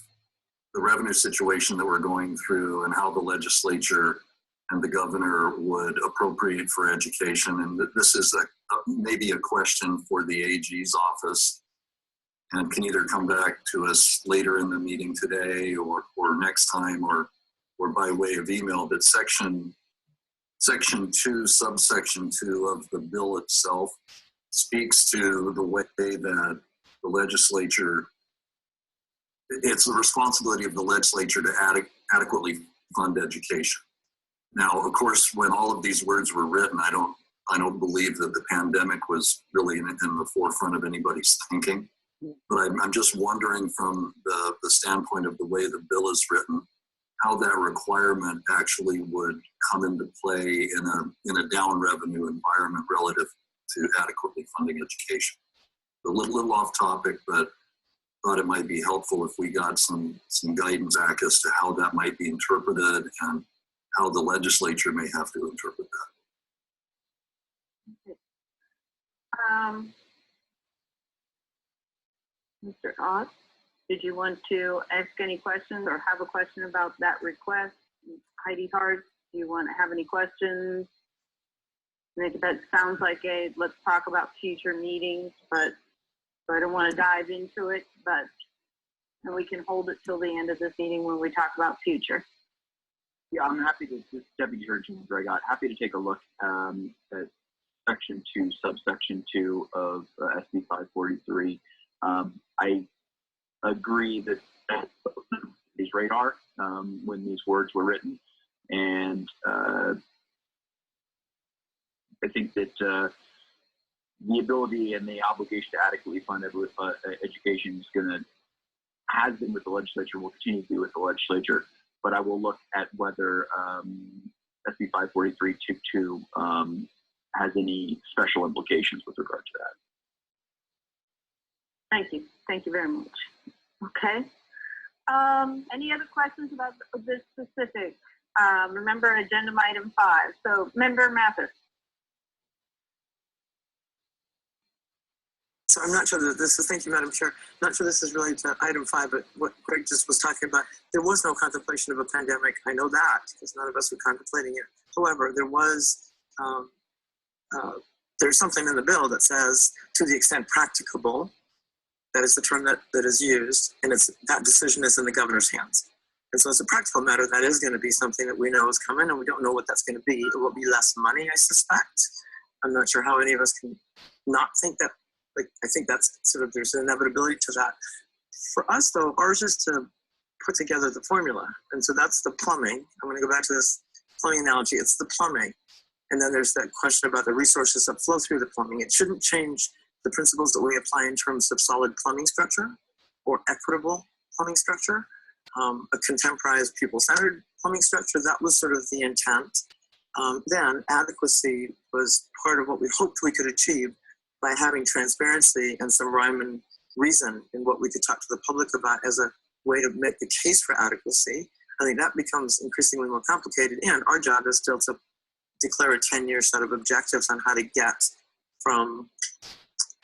the revenue situation that we're going through and how the legislature and the governor would appropriate for education. And this is maybe a question for the AG's office, and can either come back to us later in the meeting today or next time or by way of email. But section 2, subsection 2 of the bill itself speaks to the way that the legislature, it's the responsibility of the legislature to adequately fund education. Now, of course, when all of these words were written, I don't believe that the pandemic was really in the forefront of anybody's thinking. But I'm just wondering from the standpoint of the way the bill is written, how that requirement actually would come into play in a down revenue environment relative to adequately funding education. A little off topic, but thought it might be helpful if we got some guidance back as to how that might be interpreted and how the legislature may have to interpret that. Mr. Oz, did you want to ask any questions or have a question about that request? Heidi Hart, do you want to have any questions? I think that sounds like let's talk about future meetings, but I don't want to dive into it, and we can hold it till the end of this meeting when we talk about future. Yeah, I'm happy to, this is Deputy Surgeon Dragot, happy to take a look at section 2, subsection 2 of SB 543. I agree that these radar when these words were written, and I think that the ability and the obligation to adequately fund education has been with the legislature, will continue to be with the legislature. But I will look at whether SB 543-2 has any special implications with regard to that. Thank you. Thank you very much. Okay. Any other questions about this specific? Remember agenda item 5. So Member Mathis. So I'm not sure that this is, thank you, Madam Chair. I'm not sure this is related to item 5, but what Greg just was talking about, there was no contemplation of a pandemic. I know that because none of us were contemplating it. However, there was, there's something in the bill that says, to the extent practicable, that is the term that is used, and that decision is in the governor's hands. And so as a practical matter, that is going to be something that we know is coming, and we don't know what that's going to be. It will be less money, I suspect. I'm not sure how any of us can not think that. Like, I think that's sort of, there's an inevitability to that. For us, though, ours is to put together the formula. And so that's the plumbing. I'm going to go back to this plumbing analogy. It's the plumbing. And then there's that question about the resources that flow through the plumbing. It shouldn't change the principles that we apply in terms of solid plumbing structure or equitable plumbing structure, a contemporized pupil-centered plumbing structure. That was sort of the intent. Then adequacy was part of what we hoped we could achieve by having transparency and some rhyme and reason in what we could talk to the public about as a way to make the case for adequacy. I think that becomes increasingly more complicated, and our job is still to declare a 10-year set of objectives on how to get from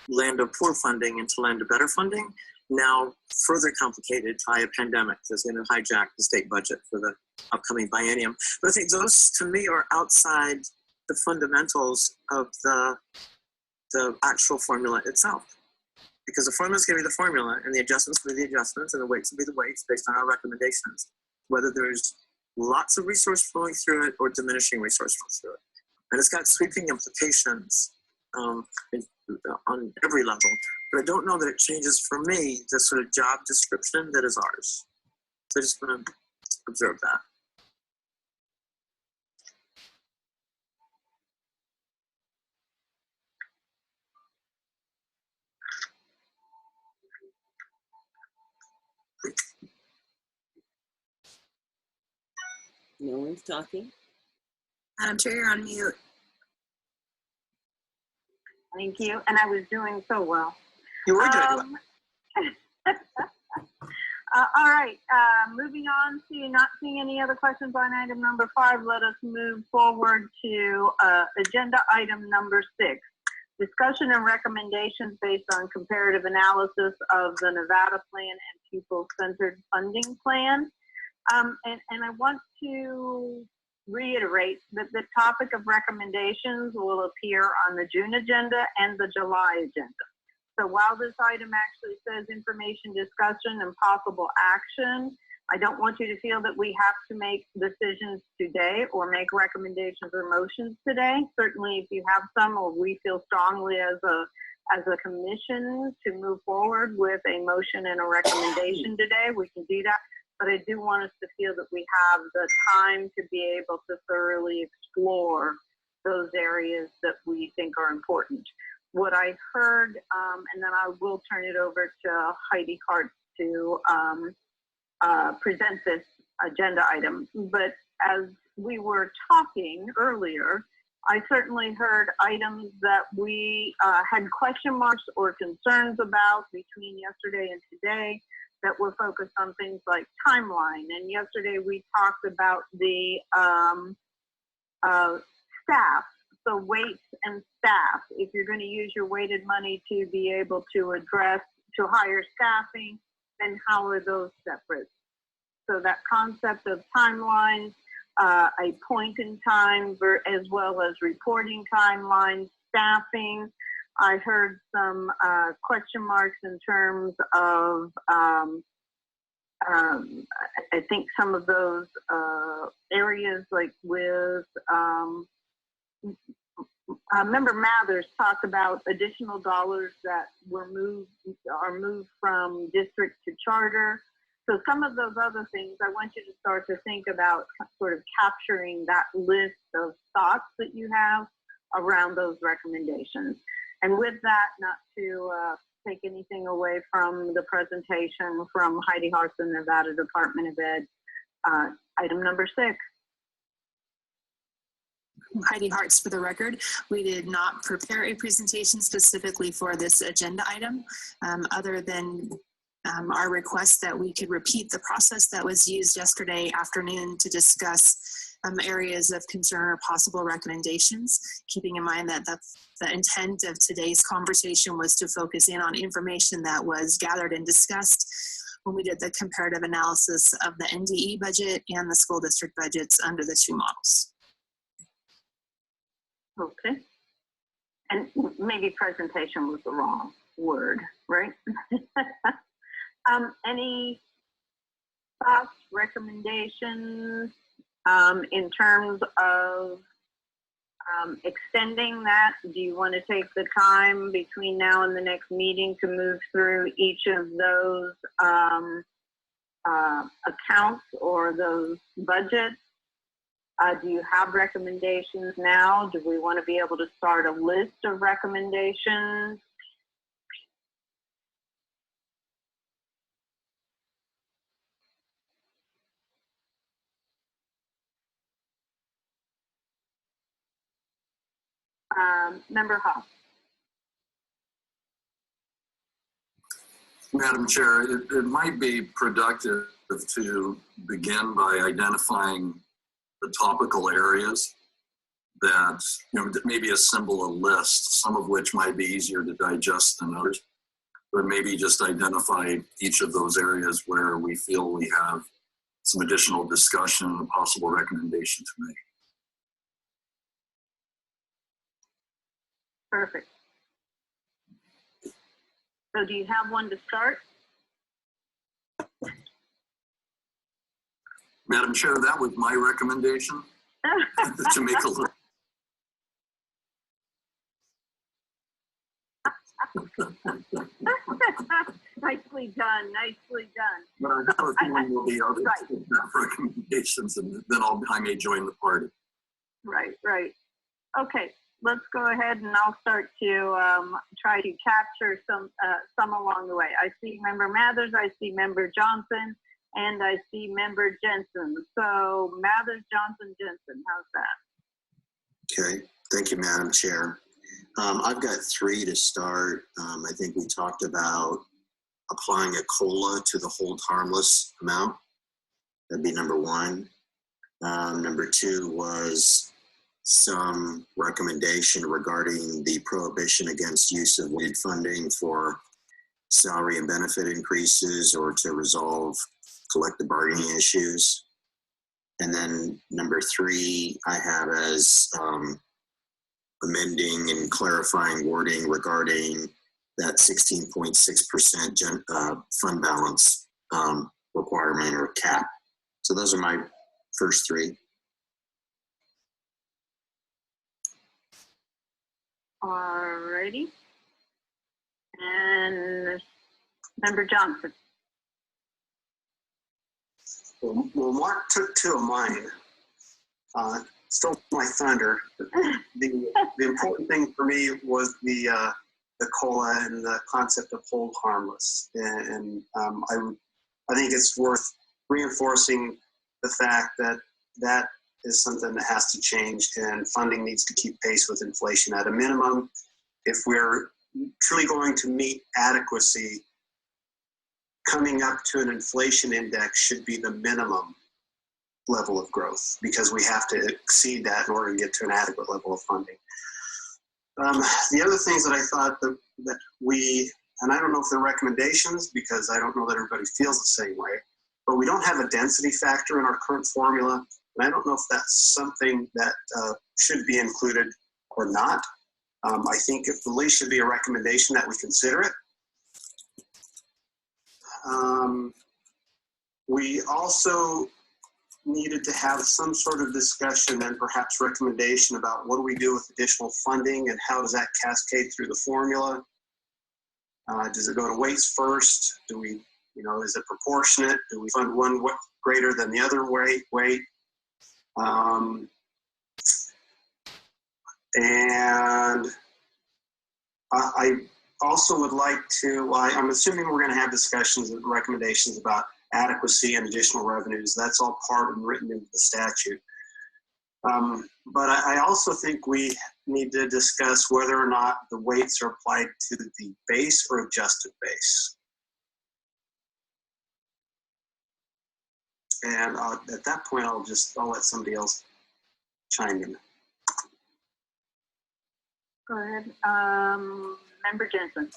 land of poor funding into land of better funding, now further complicated by a pandemic that's going to hijack the state budget for the upcoming biennium. But I think those, to me, are outside the fundamentals of the actual formula itself. Because the formula is going to be the formula, and the adjustments will be the adjustments, and the weights will be the weights based on our recommendations, whether there's lots of resource flowing through it or diminishing resource flow through it. And it's got sweeping implications on every level. But I don't know that it changes, for me, the sort of job description that is ours. So I just want to observe that. No one's talking. Madam Chair, you're on mute. Thank you. And I was doing so well. You were doing well. All right. Moving on to not seeing any other questions on item number 5, let us move forward to agenda item number 6. Discussion and recommendations based on comparative analysis of the Nevada Plan and Pupil-Centered Funding Plan. And I want to reiterate that the topic of recommendations will appear on the June agenda and the July agenda. So while this item actually says information, discussion, and possible action, I don't want you to feel that we have to make decisions today or make recommendations or motions today. Certainly, if you have some, or we feel strongly as a commission to move forward with a motion and a recommendation today, we can do that. But I do want us to feel that we have the time to be able to thoroughly explore those areas that we think are important. What I heard, and then I will turn it over to Heidi Hart to present this agenda item. But as we were talking earlier, I certainly heard items that we had question marks or concerns about between yesterday and today that were focused on things like timeline. And yesterday we talked about the staff, so weights and staff. If you're going to use your weighted money to be able to address, to hire staffing, then how are those separate? So that concept of timelines, a point in time, as well as reporting timelines, staffing. I heard some question marks in terms of, I think some of those areas, like with, Member Mathers talked about additional dollars that are moved from district to charter. So some of those other things, I want you to start to think about sort of capturing that list of thoughts that you have around those recommendations. And with that, not to take anything away from the presentation from Heidi Harson, Nevada Department of Ed, item number 6. Heidi Hartz for the record. We did not prepare a presentation specifically for this agenda item, other than our request that we could repeat the process that was used yesterday afternoon to discuss areas of concern or possible recommendations, keeping in mind that the intent of today's conversation was to focus in on information that was gathered and discussed when we did the comparative analysis of the NDE budget and the school district budgets under the 2 models. Okay. And maybe presentation was the wrong word, right? Any thoughts, recommendations in terms of extending that? Do you want to take the time between now and the next meeting to move through each of those accounts or those budgets? Do you have recommendations now? Do we want to be able to start a list of recommendations? Member Huff. Madam Chair, it might be productive to begin by identifying the topical areas that, maybe assemble a list, some of which might be easier to digest than others, but maybe just identify each of those areas where we feel we have some additional discussion and a possible recommendation to make. Perfect. So do you have one to start? Madam Chair, that was my recommendation to make a list. Nicely done, nicely done. But I have a feeling there'll be other recommendations, and then I may join the party. Right. Okay, let's go ahead and I'll start to try to capture some along the way. I see Member Mathers, I see Member Johnson, and I see Member Jensen. So Mathers, Johnson, Jensen, how's that? Okay, thank you, Madam Chair. I've got three to start. I think we talked about applying a COLA to the hold harmless amount. That'd be number one. Number two was some recommendation regarding the prohibition against use of weighted funding for salary and benefit increases or to resolve collective bargaining issues. And then number three, I have as amending and clarifying wording regarding that 16.6% fund balance requirement or cap. So those are my first three. Alrighty. And Member Johnson. Well, Mark took two of mine. Stole my thunder. The important thing for me was the COLA and the concept of hold harmless, and I think it's worth reinforcing the fact that that is something that has to change, and funding needs to keep pace with inflation at a minimum. If we're truly going to meet adequacy, coming up to an inflation index should be the minimum level of growth, because we have to exceed that in order to get to an adequate level of funding. The other things that I thought that we, and I don't know if they're recommendations because I don't know that everybody feels the same way, but we don't have a density factor in our current formula. And I don't know if that's something that should be included or not. I think it at least should be a recommendation that we consider it. We also needed to have some sort of discussion and perhaps recommendation about what do we do with additional funding and how does that cascade through the formula? Does it go to weights first? Do we, is it proportionate? Do we fund one greater than the other weight? And I also would like to, I'm assuming we're going to have discussions and recommendations about adequacy and additional revenues. That's all part and written into the statute. But I also think we need to discuss whether or not the weights are applied to the base or adjusted base. And at that point, I'll let somebody else chime in. Go ahead. Member Jensen.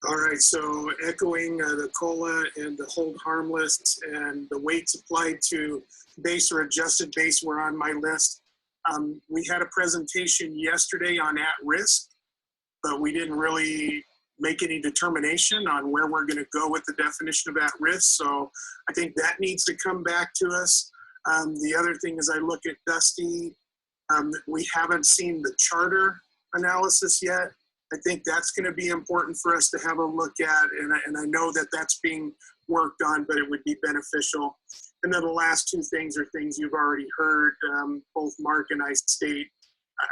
All right, so echoing the COLA and the hold harmless and the weights applied to base or adjusted base were on my list. We had a presentation yesterday on at-risk, but we didn't really make any determination on where we're gonna go with the definition of at-risk. So I think that needs to come back to us. The other thing is I look at Dusty, we haven't seen the charter analysis yet. I think that's going to be important for us to have a look at, and I know that that's being worked on, but it would be beneficial. And then the last two things are things you've already heard, both Mark and I state.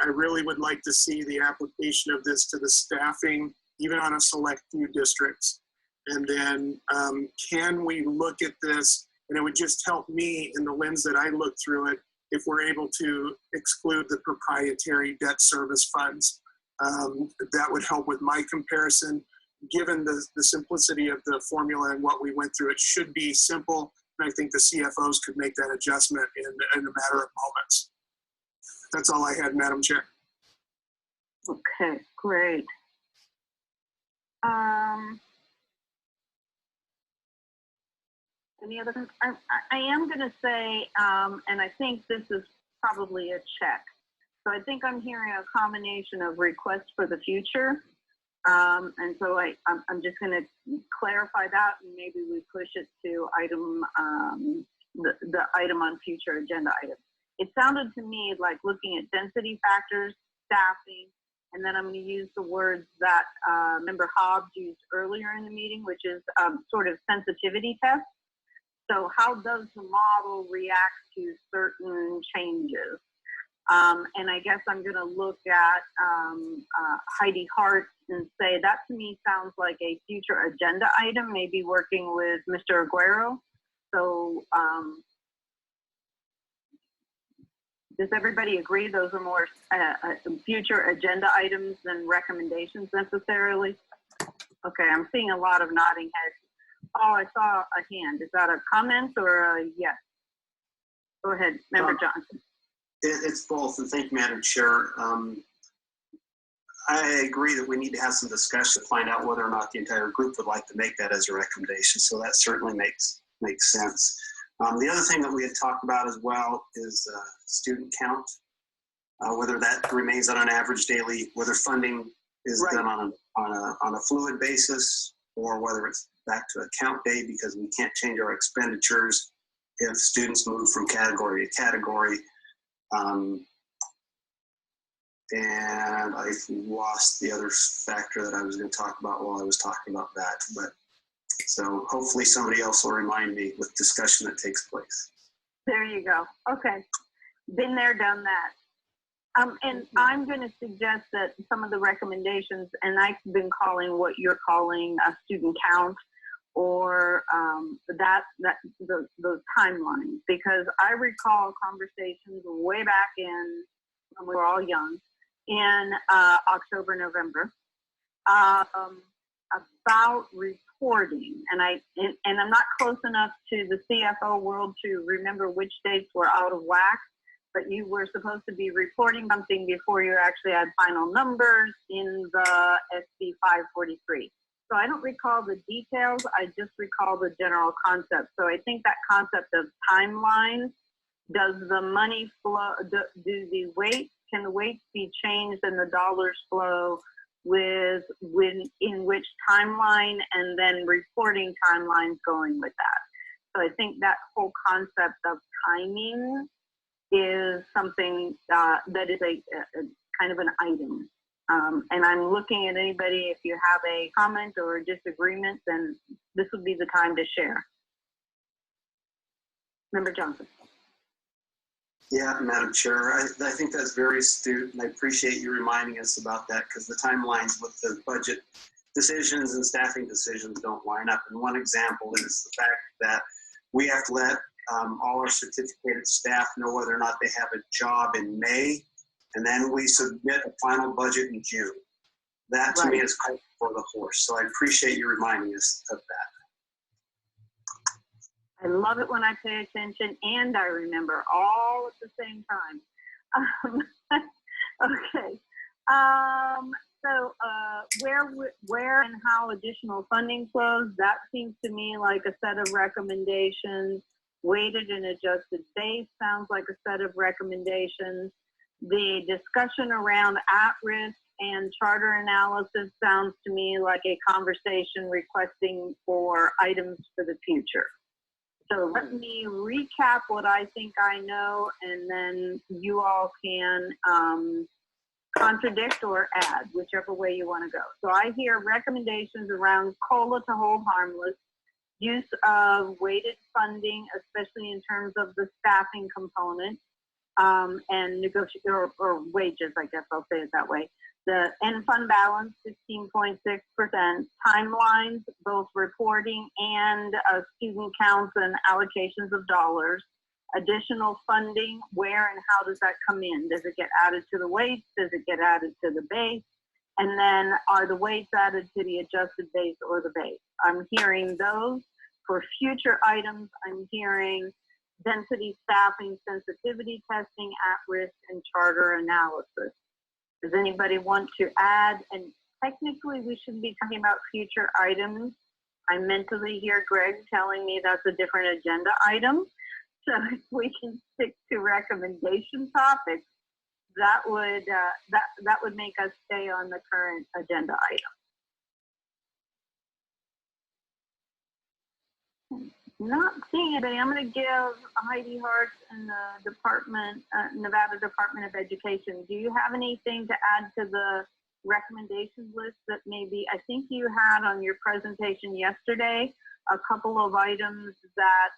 I really would like to see the application of this to the staffing, even on a select few districts. And then can we look at this, and it would just help me in the lens that I look through it, if we're able to exclude the proprietary debt service funds. That would help with my comparison. Given the simplicity of the formula and what we went through, it should be simple, and I think the CFOs could make that adjustment in a matter of moments. That's all I had, Madam Chair. Okay, great. Any other? I am going to say, and I think this is probably a check. So I think I'm hearing a combination of requests for the future. And so I'm just going to clarify that, and maybe we push it to item, the item on future agenda items. It sounded to me like looking at density factors, staffing, and then I'm going to use the words that Member Hobbs used earlier in the meeting, which is sort of sensitivity tests. So how does the model react to certain changes? And I guess I'm going to look at Heidi Hart and say that to me sounds like a future agenda item, maybe working with Mr. Agero. So does everybody agree those are more future agenda items than recommendations necessarily? Okay, I'm seeing a lot of nodding heads. Oh, I saw a hand. Is that a comment or a yes? Go ahead, Member Johnson. It's both, and thank you, Madam Chair. I agree that we need to have some discussion to find out whether or not the entire group would like to make that as a recommendation. So that certainly makes sense. The other thing that we had talked about as well is student count, whether that remains on an average daily, whether funding is done on a fluid basis, or whether it's back to account day because we can't change our expenditures if students move from category to category. And I've lost the other factor that I was going to talk about while I was talking about that. But so hopefully somebody else will remind me with discussion that takes place. There you go. Okay. Been there, done that. And I'm going to suggest that some of the recommendations, and I've been calling what you're calling a student count, or those timelines, because I recall conversations way back in when we were all young, in October, November, about reporting, and I'm not close enough to the CFO world to remember which dates were out of whack, but you were supposed to be reporting something before you actually had final numbers in the SB 543. So I don't recall the details, I just recall the general concept. So I think that concept of timelines, does the money flow, can the weights be changed and the dollars flow in which timeline, and then reporting timelines going with that. So I think that whole concept of timing is something that is a kind of an item. And I'm looking at anybody, if you have a comment or a disagreement, then this would be the time to share. Member Johnson. Yeah, Madam Chair, I think that's very astute, and I appreciate you reminding us about that, because the timelines with the budget decisions and staffing decisions don't line up. And one example is the fact that we have to let all our certificated staff know whether or not they have a job in May, and then we submit a final budget in June. That to me is called for the horse. So I appreciate you reminding us of that. I love it when I pay attention and I remember all at the same time. Okay. So where and how additional funding flows, that seems to me like a set of recommendations. Weighted and adjusted base sounds like a set of recommendations. The discussion around at-risk and charter analysis sounds to me like a conversation requesting for items for the future. So let me recap what I think I know, and then you all can contradict or add, whichever way you want to go. So I hear recommendations around COLA to hold harmless, use of weighted funding, especially in terms of the staffing component, and negotiate or wages, I guess I'll say it that way. The end fund balance, 16.6%. Timelines, both reporting and student counts and allocations of dollars. Additional funding, where and how does that come in? Does it get added to the weights? Does it get added to the base? And then are the weights added to the adjusted base or the base? I'm hearing those. For future items, I'm hearing density staffing, sensitivity testing, at-risk, and charter analysis. Does anybody want to add? And technically, we should be talking about future items. I mentally hear Greg telling me that's a different agenda item. So if we can stick to recommendation topics, that would make us stay on the current agenda item. Not seeing anybody. I'm going to give Heidi Hart and the department, Nevada Department of Education. Do you have anything to add to the recommendations list that maybe, I think you had on your presentation yesterday, a couple of items that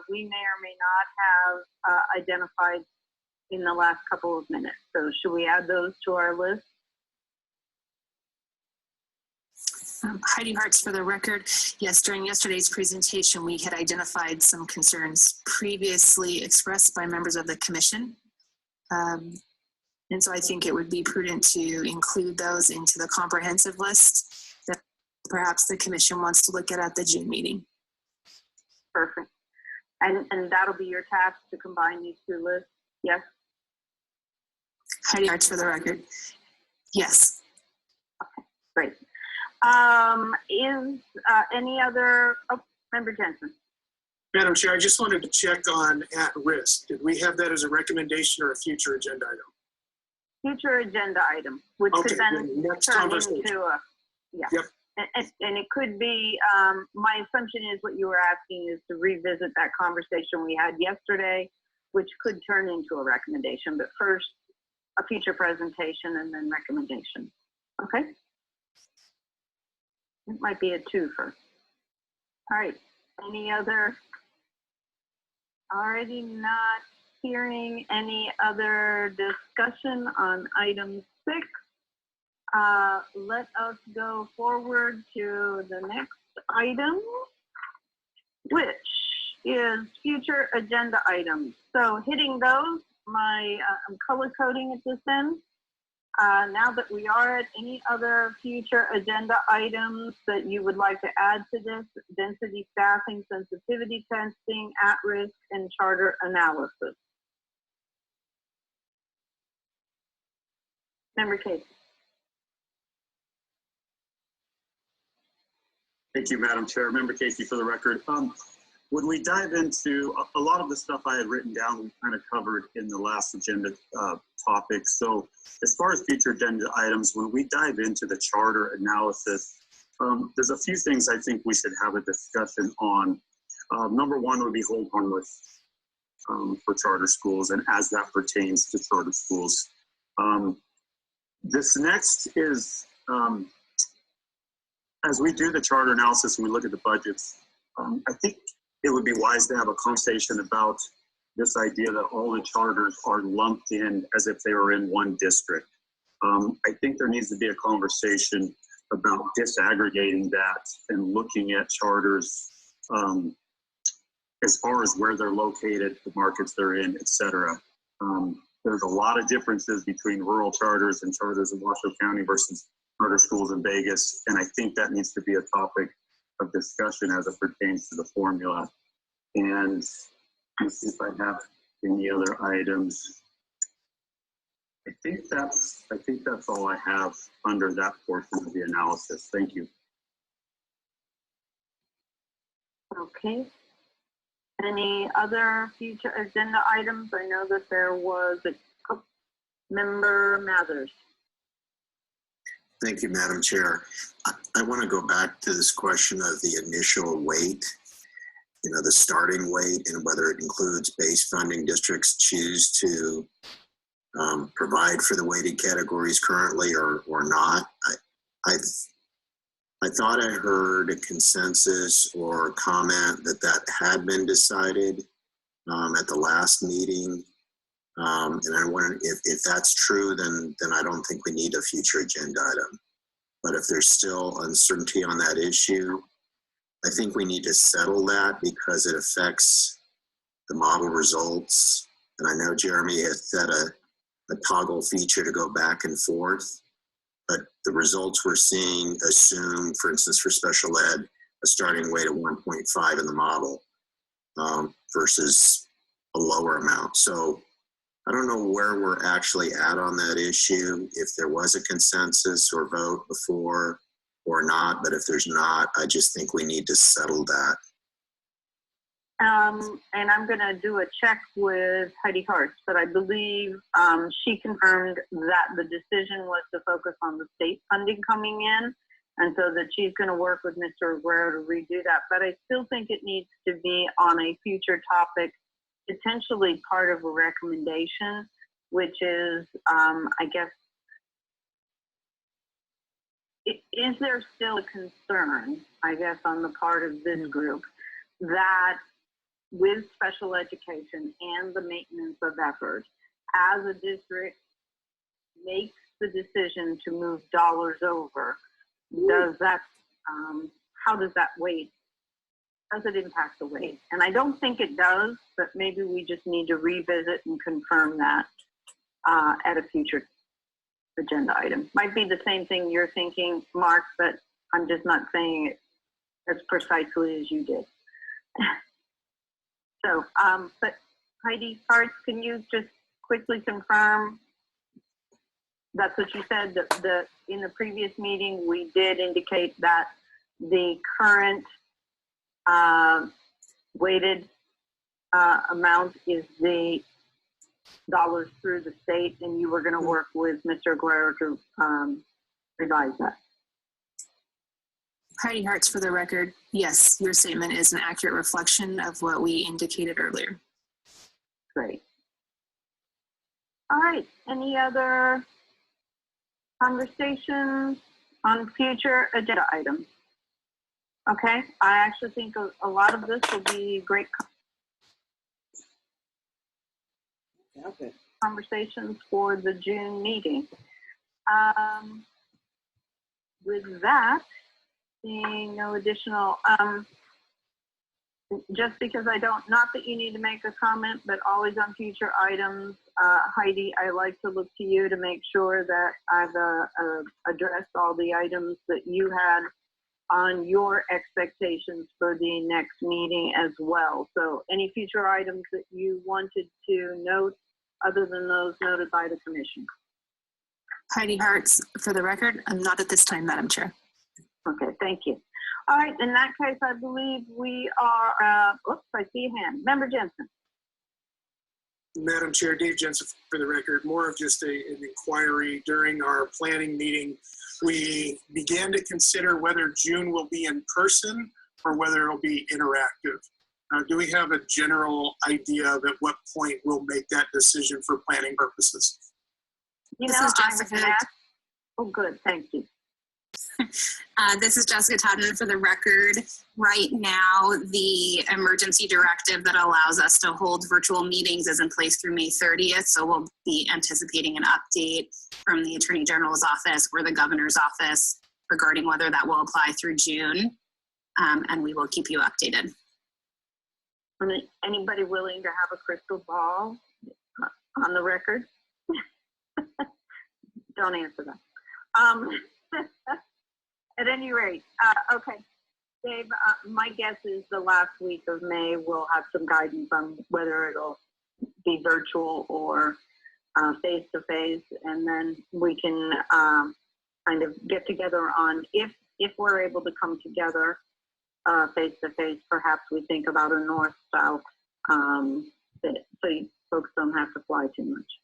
we may or may not have identified in the last couple of minutes. So should we add those to our list? Heidi Hartz, for the record, yes, during yesterday's presentation, we had identified some concerns previously expressed by members of the commission. And so I think it would be prudent to include those into the comprehensive list that perhaps the commission wants to look at the June meeting. Perfect. And that'll be your task to combine these two lists, yes? Heidi Hartz, for the record, yes. Okay, great. Is any other, Member Jensen. Madam Chair, I just wanted to check on at-risk. Did we have that as a recommendation or a future agenda item? Future agenda item, which could then turn into a, yeah. Yep. And it could be, my assumption is what you were asking is to revisit that conversation we had yesterday, which could turn into a recommendation, but first a future presentation and then recommendation. Okay? It might be a twofer. All right, any other? Already not hearing any other discussion on item 6. Let us go forward to the next item, which is future agenda items. So hitting those, I'm color coding at this end. Now that we are at any other future agenda items that you would like to add to this, density staffing, sensitivity testing, at-risk, and charter analysis. Member Casey. Thank you, Madam Chair. Member Casey, for the record. When we dive into a lot of the stuff I had written down, we kind of covered in the last agenda topic. So as far as future agenda items, when we dive into the charter analysis, there's a few things I think we should have a discussion on. Number one would be hold harmless for charter schools and as that pertains to charter schools. This next is, as we do the charter analysis and we look at the budgets, I think it would be wise to have a conversation about this idea that all the charters are lumped in as if they were in one district. I think there needs to be a conversation about disaggregating that and looking at charters as far as where they're located, the markets they're in, et cetera. There's a lot of differences between rural charters and charters in Washoe County versus charter schools in Vegas. And I think that needs to be a topic of discussion as it pertains to the formula. And let's see if I have any other items. I think that's all I have under that portion of the analysis. Thank you. Okay. Any other future agenda items? I know that there was a Member Mathers. Thank you, Madam Chair. I want to go back to this question of the initial weight, the starting weight, and whether it includes base funding districts choose to provide for the weighted categories currently or not. I thought I heard a consensus or comment that had been decided at the last meeting. And I wonder if that's true, then I don't think we need a future agenda item. But if there's still uncertainty on that issue, I think we need to settle that because it affects the model results. And I know Jeremy has set a toggle feature to go back and forth, but the results we're seeing assume, for instance, for special ed, a starting weight of 1.5 in the model versus a lower amount. So I don't know where we're actually at on that issue, if there was a consensus or vote before or not, but if there's not, I just think we need to settle that. And I'm going to do a check with Heidi Hartz, but I believe she confirmed that the decision was to focus on the state funding coming in, and so that she's going to work with Mr. Agero to redo that. But I still think it needs to be on a future topic, potentially part of a recommendation, which is, I guess, is there still a concern, I guess, on the part of this group that with special education and the maintenance of effort, as a district makes the decision to move dollars over, does that, how does that weight, does it impact the weight? And I don't think it does, but maybe we just need to revisit and confirm that at a future agenda item. Might be the same thing you're thinking, Mark, but I'm just not saying it as precisely as you did. So, but Heidi Hartz, can you just quickly confirm that's what you said, that in the previous meeting, we did indicate that the current weighted amount is the dollars through the state, and you were going to work with Mr. Agero to revise that. Heidi Hartz, for the record, yes, your statement is an accurate reflection of what we indicated earlier. Great. All right, any other conversations on future agenda items? Okay, I actually think a lot of this will be great conversations for the June meeting. With that, seeing no additional, just because I don't, not that you need to make a comment, but always on future items, Heidi, I like to look to you to make sure that I've addressed all the items that you had on your expectations for the next meeting as well. So any future items that you wanted to note other than those noted by the commission? Heidi Hartz, for the record, I'm not at this time, Madam Chair. Okay, thank you. All right, in that case, I believe we are, oops, I see a hand. Member Jensen. Madam Chair, Dave Jensen for the record, more of just an inquiry. During our planning meeting, we began to consider whether June will be in person or whether it'll be interactive. Do we have a general idea of at what point we'll make that decision for planning purposes? You know, oh, good, thank you. This is Jessica Todman for the record. Right now, the emergency directive that allows us to hold virtual meetings is in place through May 30th. So we'll be anticipating an update from the Attorney General's office or the Governor's office regarding whether that will apply through June. And we will keep you updated. Anybody willing to have a crystal ball on the record? Don't answer that. At any rate, okay, Dave, my guess is the last week of May we'll have some guidance on whether it'll be virtual or face-to-face, and then we can kind of get together on if we're able to come together face-to-face, perhaps we think about a north-south, so folks don't have to fly too much.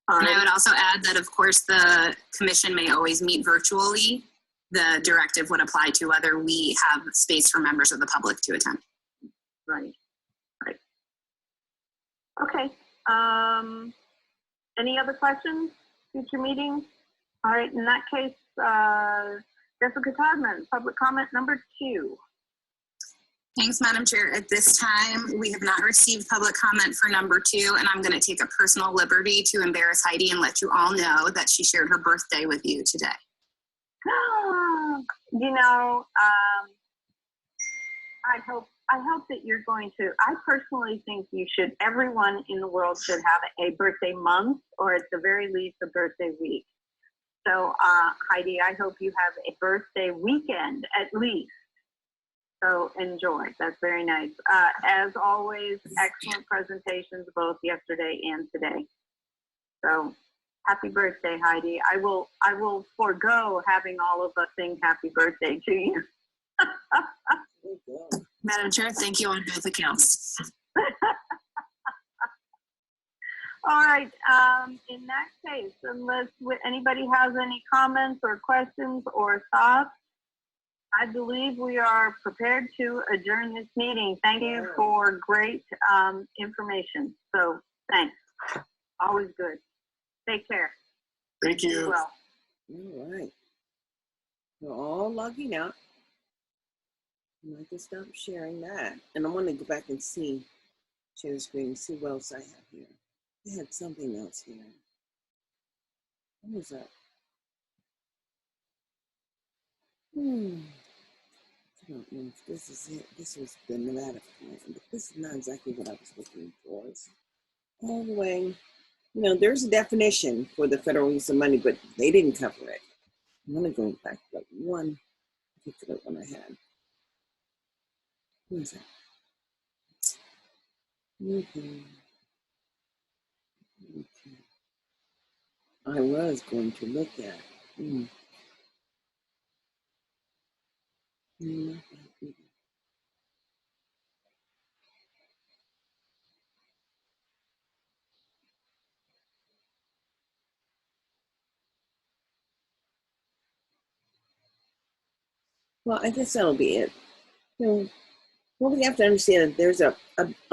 And I would also add that, of course, the commission may always meet virtually. The directive would apply to whether we have space for members of the public to attend. Right, right. Okay. Any other questions? Future meetings? All right, in that case, Jessica Todman, public comment number 2. Thanks, Madam Chair. At this time, we have not received public comment for number 2, and I'm going to take a personal liberty to embarrass Heidi and let you all know that she shared her birthday with you today. You know, I hope that you're going to, I personally think everyone in the world should have a birthday month, or at the very least a birthday week. So Heidi, I hope you have a birthday weekend at least. So enjoy, that's very nice. As always, excellent presentations both yesterday and today. So happy birthday, Heidi. I will forego having all of us sing happy birthday to you. Madam Chair, thank you on both accounts. All right, in that case, unless anybody has any comments or questions or thoughts, I believe we are prepared to adjourn this meeting. Thank you for great information. So thanks, always good. Take care. Thank you. Well. All right. We're all logging out. I can stop sharing that. And I want to go back and share the screen, see what else I have here. I had something else here. What was that? I don't know if this is it. This was the Nevada plan, but this is not exactly what I was looking for. It's all the way, there's a definition for the federal use of money, but they didn't cover it. I'm going to go back to like one particular one I had. What is that? Okay. I was going to look at. Well, I guess that'll be it. Well, we have to understand that there's a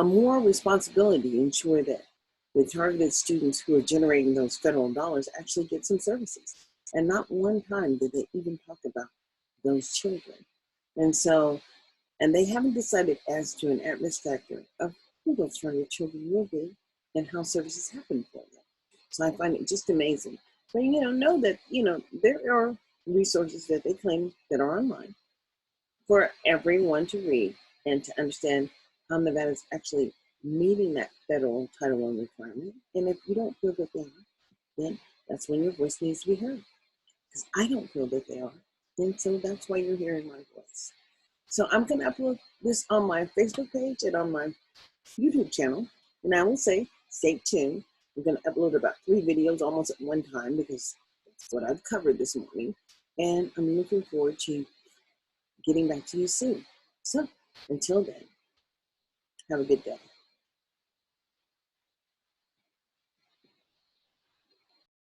moral responsibility to ensure that the targeted students who are generating those federal dollars actually get some services. And not one time did they even talk about those children. And they haven't decided as to an at-risk factor of who those targeted children will be and how services happen for them. So I find it just amazing. But, know that, there are resources that they claim that are online for everyone to read and to understand how Nevada is actually meeting that federal Title I requirement. And if you don't feel that they are, then that's when your voice needs to be heard. Because I don't feel that they are. And so that's why you're hearing my voice. So I'm going to upload this on my Facebook page and on my YouTube channel. And I will say, stay tuned. We're going to upload about 3 videos almost at one time because that's what I've covered this morning. And I'm looking forward to getting back to you soon. So until then, have a good day.